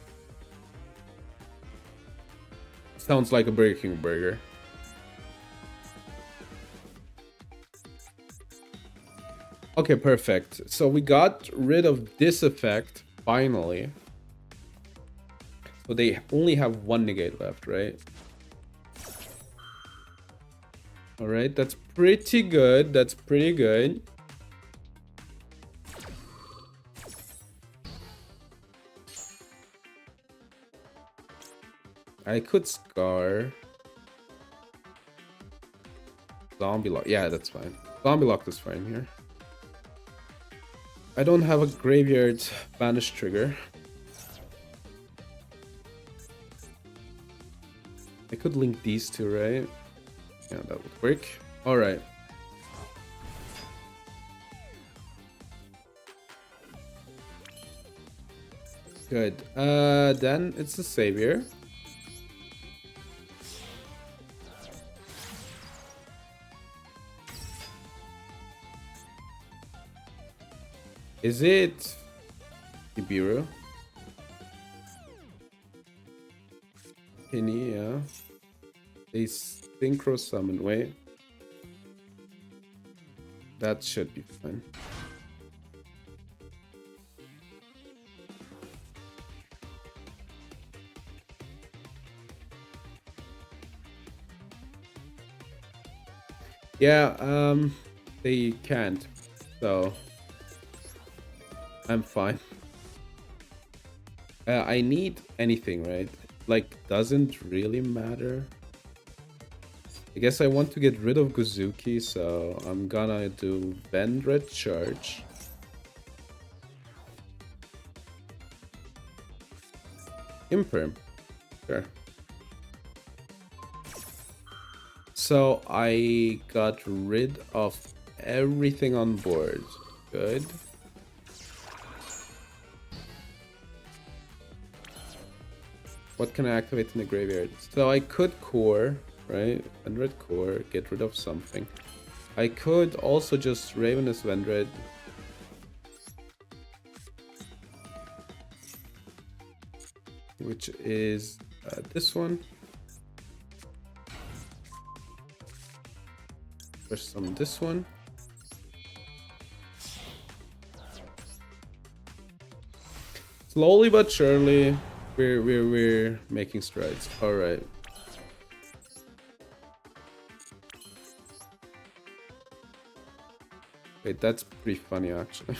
Sounds like a Burger King burger. Okay, perfect. So we got rid of this effect, finally. So they only have one negate left, right? Alright, that's pretty good. That's pretty good. I could scar. Zombie lock. Yeah, that's fine. Zombie lock is fine here. I don't have a graveyard banish trigger. I could link these two, right? Yeah, that would work. Alright. Good. Then it's the savior. Is it Ibiru? Penny, yeah. They synchro summon. Wait. That should be fine. Yeah, they can't. So I'm fine. I need anything, right? Like, doesn't really matter. I guess I want to get rid of Guzuki, so I'm gonna do Vendread charge. Imperm. Sure. So I got rid of everything on board. Good. What can I activate in the graveyard? So I could core, right? Vendread core, get rid of something. I could also just Ravenous Vendread. Which is this one. There's some this one. Slowly but surely, we're making strides. All right. Wait, that's pretty funny actually.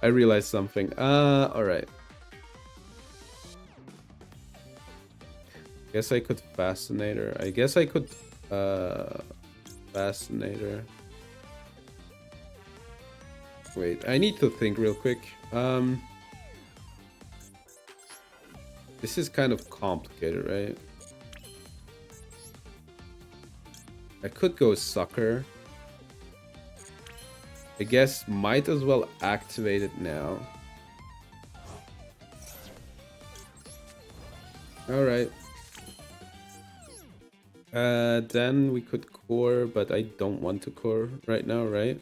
I realized something. All right. Guess I could Fascinator. I guess I could Fascinator. Wait, I need to think real quick. This is kind of complicated, right? I could go Sucker. I guess might as well activate it now. Alright. Then we could core, but I don't want to core right now, right?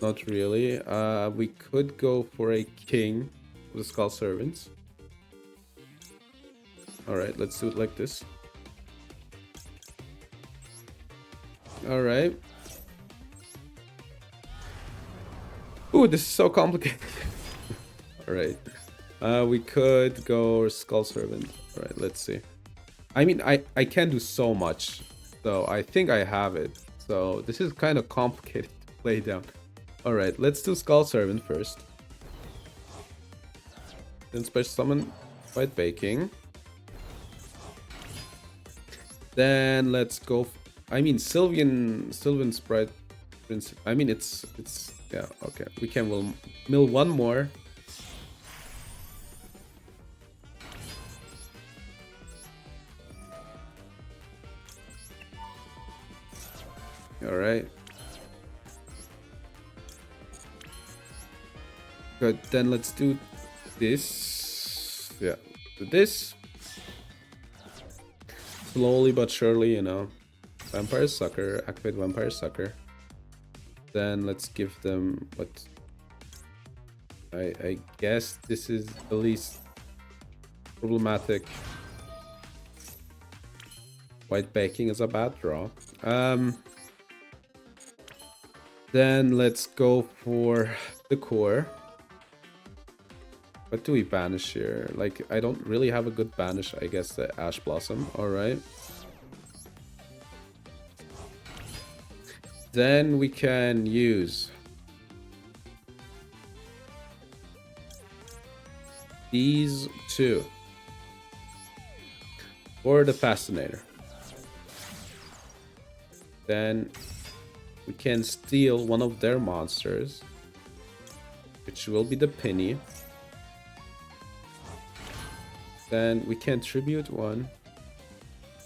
Not really. We could go for a king with the Skull Servants. Alright, let's do it like this. Alright. Ooh, this is so complicated. Alright. We could go Skull Servant. Alright, let's see. I mean, I can do so much. So I think I have it. So this is kind of complicated to play down. Alright, let's do Skull Servant first. Then special summon White Baking. Then let's go. I mean, Sylvan Sprite. I mean, it's yeah, okay. We can mill one more. All right. Good. Then let's do this. Yeah, do this. Slowly but surely, you know. Vampire Sucker, activate Vampire Sucker. Then let's give them what I guess this is the least problematic. White Baking is a bad draw. Then let's go for the core. What do we banish here? Like, I don't really have a good banish. I guess the Ash Blossom. Alright. Then we can use these two for the Fascinator. Then we can steal one of their monsters, which will be the Penny. Then we can tribute one.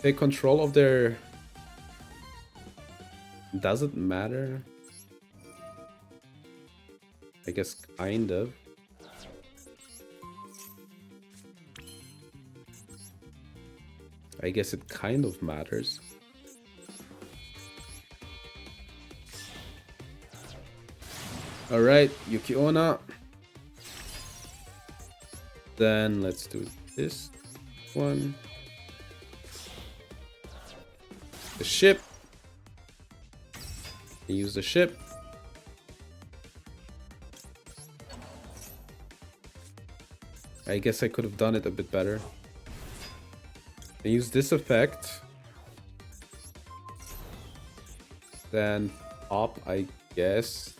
Take control of their... Does it matter? I guess kind of. I guess it kind of matters. Alright, Yuki-onna. Then let's do this one. The ship. Use the ship. I guess I could have done it a bit better. I use this effect. Then pop, I guess.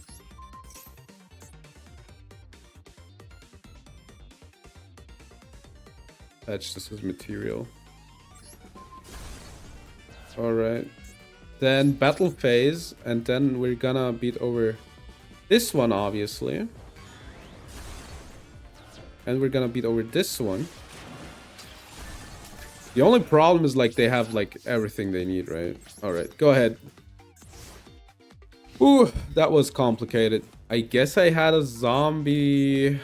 Patch this as material. Alright. Then battle phase, and then we're gonna beat over this one, obviously. And we're gonna beat over this one. The only problem is, like, they have, like, everything they need, right? Alright, go ahead. Ooh, that was complicated. I guess I had a zombie...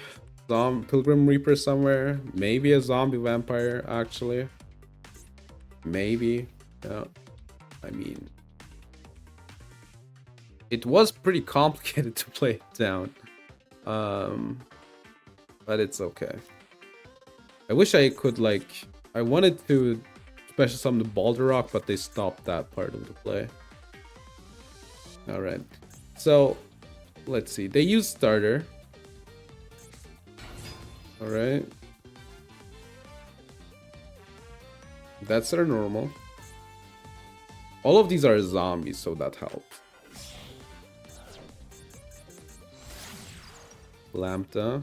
Pilgrim Reaper somewhere. Maybe a zombie vampire, actually. Maybe. Yeah. I mean... It was pretty complicated to play it down. But it's okay. I wish I could, like... I wanted to special summon the Boulder Rock, but they stopped that part of the play. Alright. So, let's see. They use starter. Alright. That's their normal. All of these are zombies, so that helps. Lambda.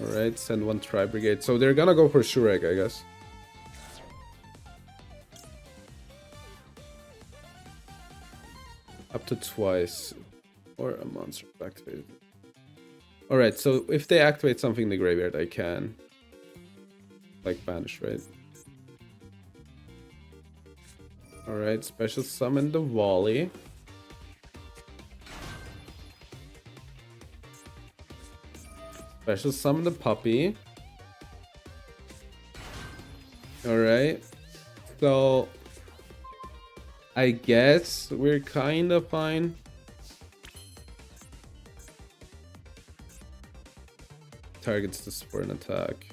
Alright, send one Tri-Brigade. So they're gonna go for Shurek, I guess. Up to twice. Or a monster activated. Alright, so if they activate something in the graveyard, I can... like, banish, right? Alright, special summon the Volley. Special summon the Puppy. Alright. So... I guess we're kinda fine. Targets this for an attack.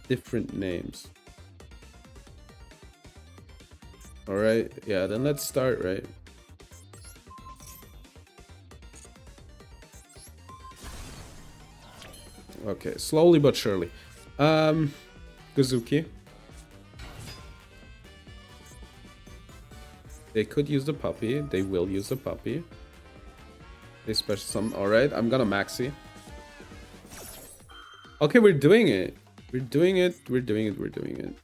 Different names. Alright, yeah, then let's start, right? Okay, slowly but surely. Gazuki. They could use the puppy. They will use the puppy. They special summon. Alright, I'm gonna maxi. Okay, we're doing it. We're doing it. We're doing it. We're doing it.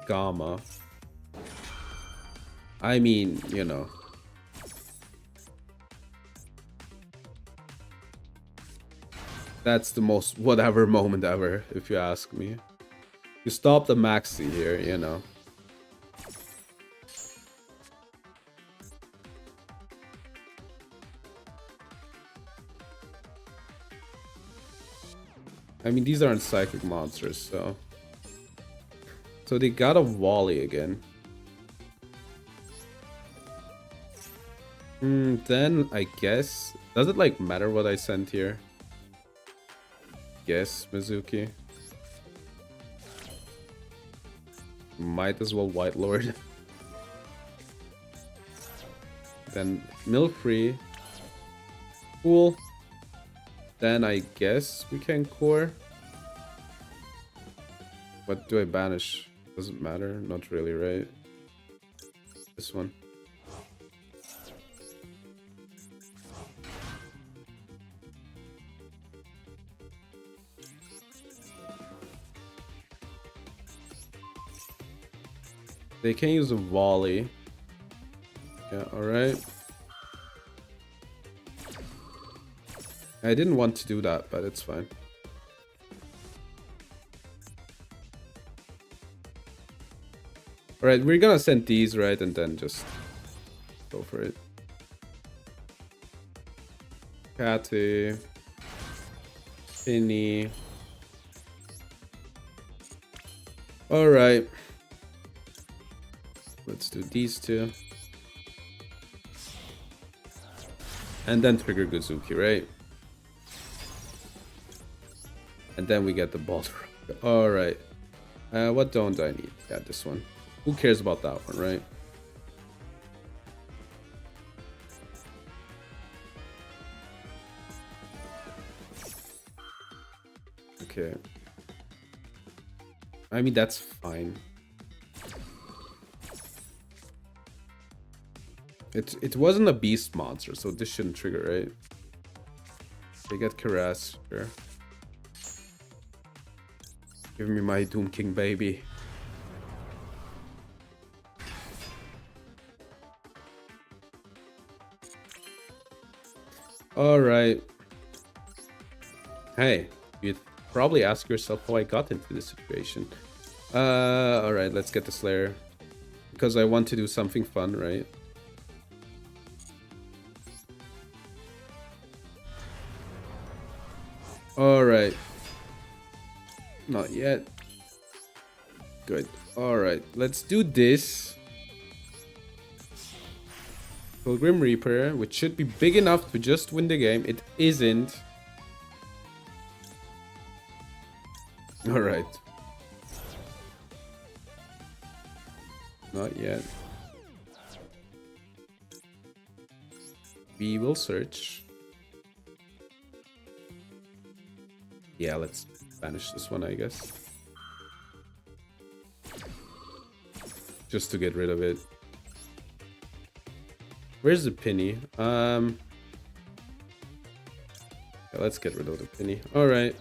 Gamma. I mean, you know. That's the most whatever moment ever, if you ask me. You stop the maxi here, you know. I mean, these aren't psychic monsters, so... So they got a volley again. Then, I guess... Does it, like, matter what I sent here? Guess, Mizuki. Might as well White Lord. Then, mill free. Cool. Then I guess we can core. What do I banish? Doesn't matter. Not really, right? This one. They can use a volley. Yeah, alright. I didn't want to do that, but it's fine. Alright, we're gonna send these, right? And then just go for it. Catty. Penny. Alright. Let's do these two. And then trigger Guzuki, right? And then we get the ball. Alright. What don't I need? Yeah, this one. Who cares about that one, right? Okay. I mean, that's fine. It wasn't a beast monster, so this shouldn't trigger, right? They get Caress, sure. Give me my Doom King, baby. Alright. Hey, you'd probably ask yourself how I got into this situation. Alright, let's get the Slayer. Because I want to do something fun, right? Alright. Not yet. Good. Alright, let's do this. Pilgrim Reaper, which should be big enough to just win the game. It isn't. Alright. Not yet. We will search. Yeah, let's banish this one, I guess. Just to get rid of it. Where's the penny? Yeah, let's get rid of the penny. Alright.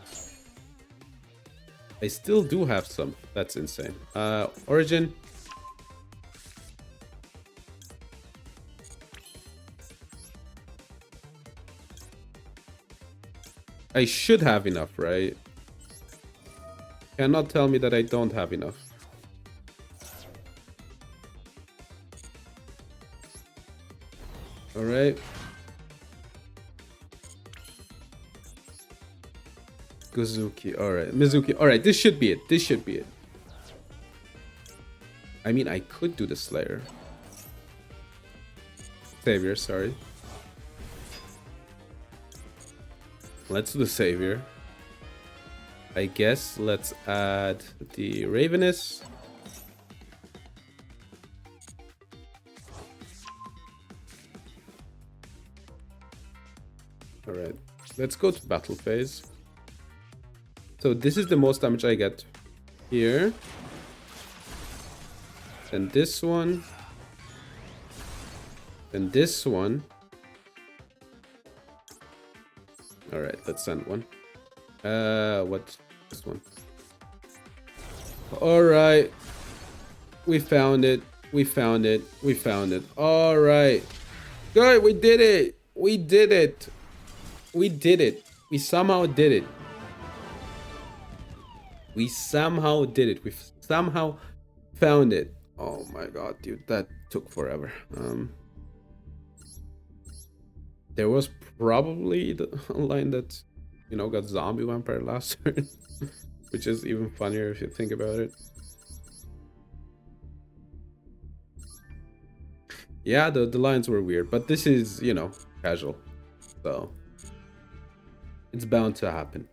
I still do have some. That's insane. Origin. I should have enough, right? Cannot tell me that I don't have enough. Alright. Guzuki, alright. Mizuki, alright, this should be it. This should be it. I mean, I could do the Slayer. Savior, sorry. Let's do the Savior. I guess let's add the Ravenous. Alright, let's go to battle phase. So this is the most damage I get here. Then this one. Then this one. Alright, let's send one. What's this one? Alright. We found it. We found it. We found it. Alright. Good, we did it. We did it. We did it. We somehow did it. We somehow did it. We somehow found it. Oh my god, dude, that took forever. There was probably the line that, you know, got zombie vampire last turn, which is even funnier if you think about it. Yeah, the lines were weird, but this is, you know, casual, so it's bound to happen.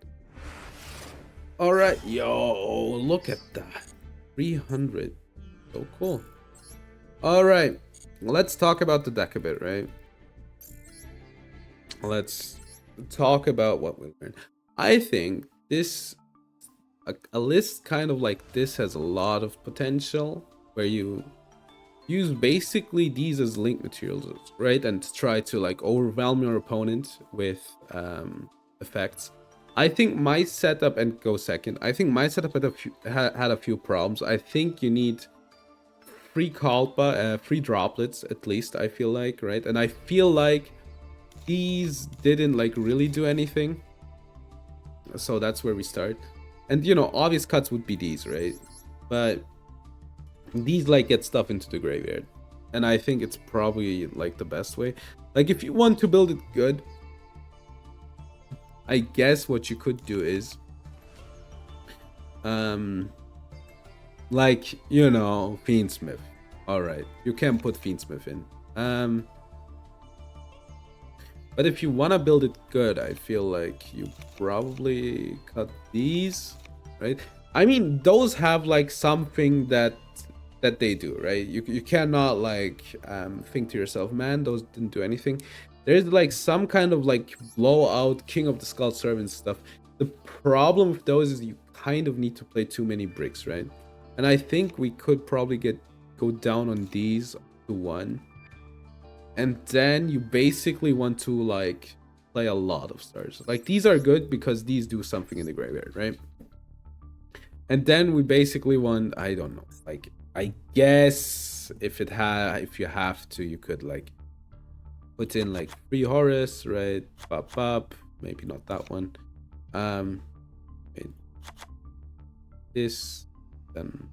All right, yo, look at that, 300, so cool. All right, let's talk about the deck a bit, right? Let's talk about what we learned. I think this a list kind of like this has a lot of potential, where you use basically these as link materials, right? And try to like overwhelm your opponent with effects. I think my setup, and go second, I think my setup had a few problems. I think you need free Kalpa, free droplets at least, I feel like, right? And I feel like these didn't like really do anything, so that's where we start. And you know, obvious cuts would be these, right? But these like get stuff into the graveyard, and I think it's probably like the best way. Like if you want to build it good, I guess what you could do is like, you know, Fiendsmith. All right, you can put Fiendsmith in. But if you want to build it good, I feel like you probably cut these, right? I mean, those have like something that they do, right? You cannot like think to yourself, man, those didn't do anything. There's like some kind of like blowout King of the Skull Servant stuff. The problem with those is you kind of need to play too many bricks, right? And I think we could probably go down on these to 1. And then you basically want to like play a lot of stars. Like these are good because these do something in the graveyard, right? And then we basically want, I don't know, like I guess if you have to, you could like put in like free Horus, right? Pop, maybe not that one. This, then,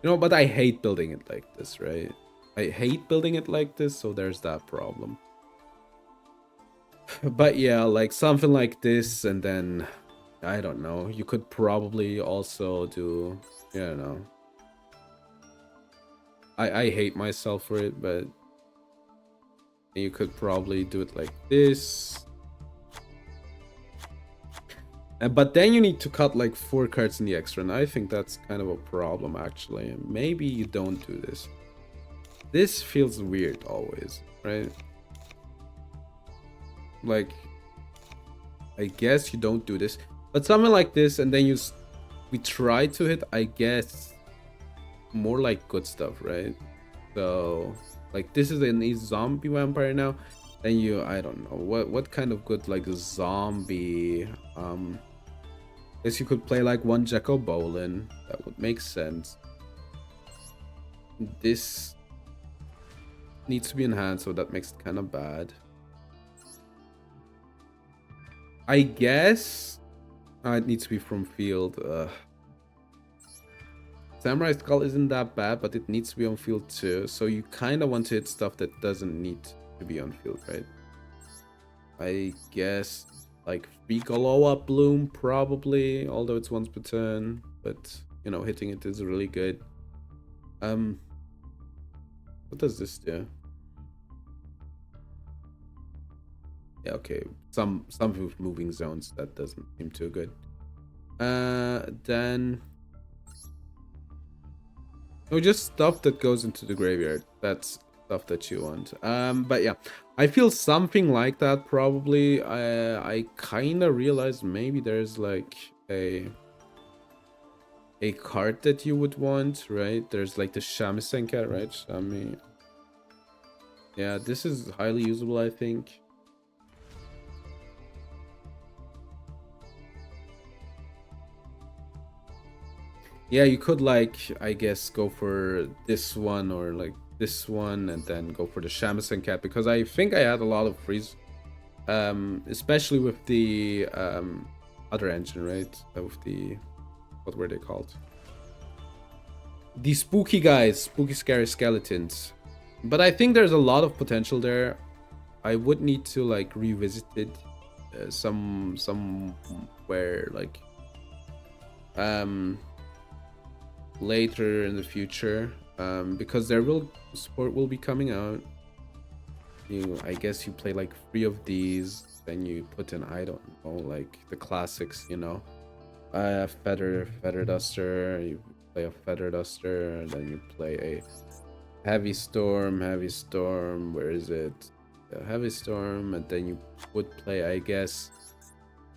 you know, but I hate building it like this, right? I hate building it like this, so there's that problem. But yeah, like something like this, and then I don't know, you could probably also do, I don't know, I hate myself for it, but you could probably do it like this. But then you need to cut like 4 cards in the extra, and I think that's kind of a problem actually. Maybe you don't do this. This feels weird always, right? Like, I guess you don't do this, but something like this, and then we try to hit, I guess, more like good stuff, right? So, like this is a zombie vampire now. Then I don't know, what kind of good like zombie, guess you could play like 1 Jacko Bolin. That would make sense. This needs to be enhanced, so that makes it kind of bad. I guess it needs to be from field. Samurai Skull isn't that bad, but it needs to be on field too. So you kind of want to hit stuff that doesn't need to be on field, right? I guess like free Galoa Bloom probably, although it's once per turn, but you know, hitting it is really good. What does this do? Yeah, okay. Some with moving zones, that doesn't seem too good. Then no, just stuff that goes into the graveyard. That's stuff that you want. But yeah, I feel something like that probably. I kind of realized maybe there's like a a card that you would want, right? There's like the Shamisen cat, right? Shami. Yeah, this is highly usable, I think. Yeah, you could like, I guess, go for this one or like this one and then go for the Shamisen cat because I think I had a lot of freeze. Especially with the other engine, right? With the, what were they called? The spooky guys, spooky scary skeletons. But I think there's a lot of potential there. I would need to like revisit it somewhere like later in the future, because there will support will be coming out. I guess you play like 3 of these, then you put in, I don't know, like the classics, feather duster, you play a feather duster, and then you play a heavy storm, where is it? A heavy storm, and then you would play, I guess,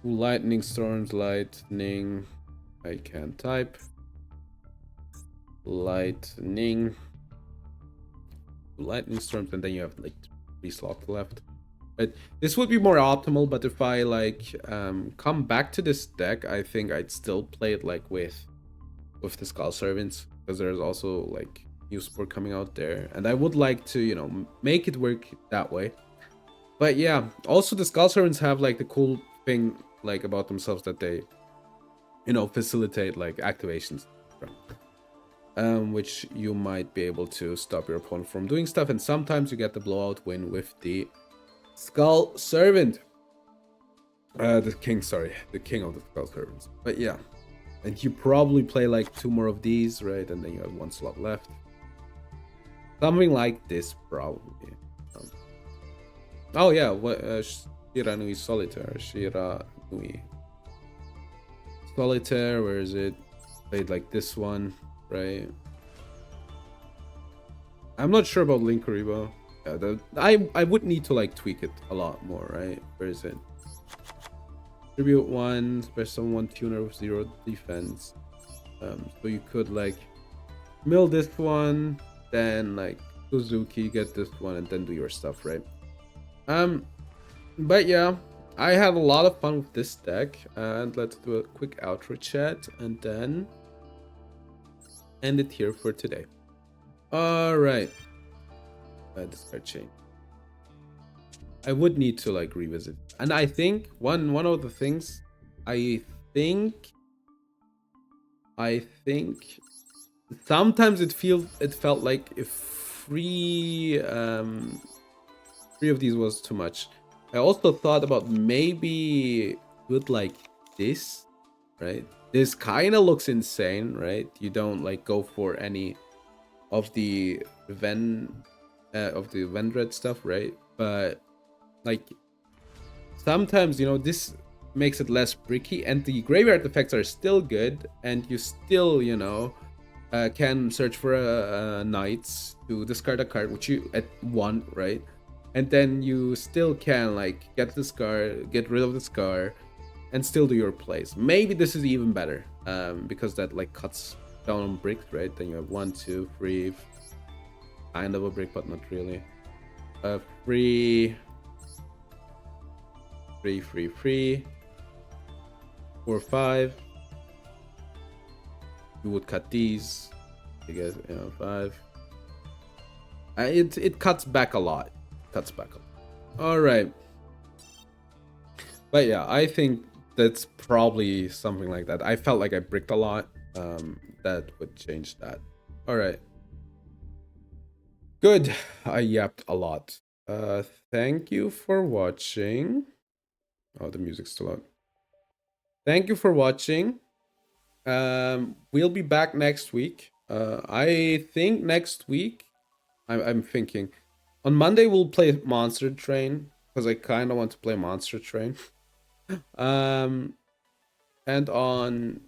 2 lightning storms, lightning, I can't type, lightning storms, and then you have like 3 slots left. But this would be more optimal, but if I like come back to this deck, I think I'd still play it like with the Skull Servants, because there's also like new support coming out there, and I would like to make it work that way. But yeah, also the Skull Servants have like the cool thing like about themselves that they facilitate like activations, which you might be able to stop your opponent from doing stuff, and sometimes you get the blowout win with the Skull Servant. The king of the Skull Servants. But yeah, and you probably play like 2 more of these, right? And then you have 1 slot left. Something like this, probably. Oh yeah, what? Shiranui Solitaire. Shiranui Solitaire. Where is it? Played like this one, right? I'm not sure about Link Karibo. Yeah, I would need to like tweak it a lot more, right? Where is it? Tribute 1, special 1 tuner with 0 defense. So you could like mill this one, then like Suzuki get this one, and then do your stuff, right? But yeah, I had a lot of fun with this deck, and let's do a quick outro chat and then end it here for today. All right. This card chain. I would need to like revisit, and I think one of the things I think sometimes it felt like if three of these was too much. I also thought about maybe with like this, right? This kind of looks insane, right? You don't like go for any of the Vendread stuff, right? But like sometimes this makes it less bricky, and the graveyard effects are still good, and you still can search for knights to discard a card, which you at 1, right? And then you still can like get rid of the scar, and still do your plays. Maybe this is even better, because that like cuts down on bricks, right? Then you have 1, 2, 3, kind of a brick, but not really. 3, 4, 5. You would cut these, I guess. 5. It cuts back a lot. All right. But yeah, I think that's probably something like that. I felt like I bricked a lot. That would change that. All right. Good. I yapped a lot. Thank you for watching. Oh, the music's still on. Thank you for watching. We'll be back next week. I think next week, I'm thinking on Monday we'll play Monster Train, because I kind of want to play Monster Train. And on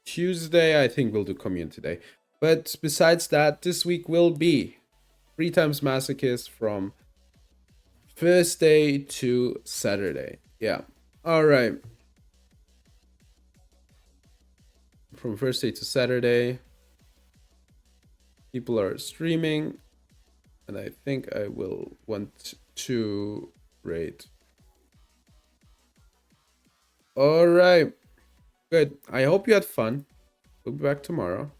Tuesday, I think we'll do Community Day. But besides that, this week will be 3 times Masochist from Thursday to Saturday. Yeah. All right. from Thursday to Saturday. People are streaming, and I think I will want to raid. All right, good. I hope you had fun. We'll be back tomorrow.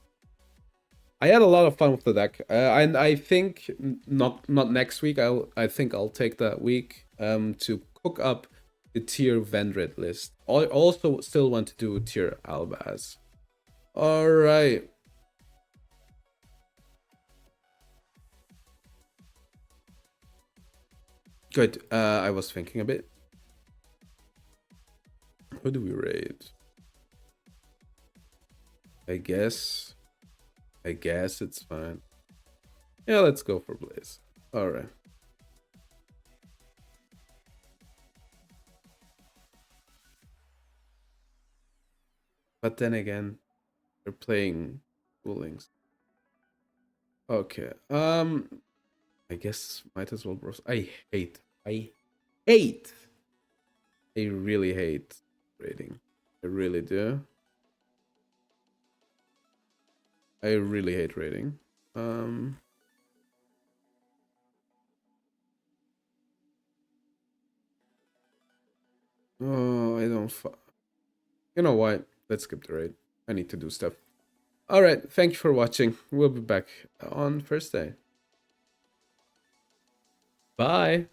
I had a lot of fun with the deck, and I think not next week. I think I'll take that week to cook up the tier Vendread list. I also still want to do tier Albaz. All right. Good. I was thinking a bit. Who do we raid? I guess it's fine. Yeah, let's go for Blaze. All right. But then again, they're playing Woolings. Okay. I guess might as well bros. I hate. I really hate raiding. I really do. I really hate raiding. Oh, I don't. You know what? Let's skip the raid. I need to do stuff. All right. Thank you for watching. We'll be back on Thursday. Bye.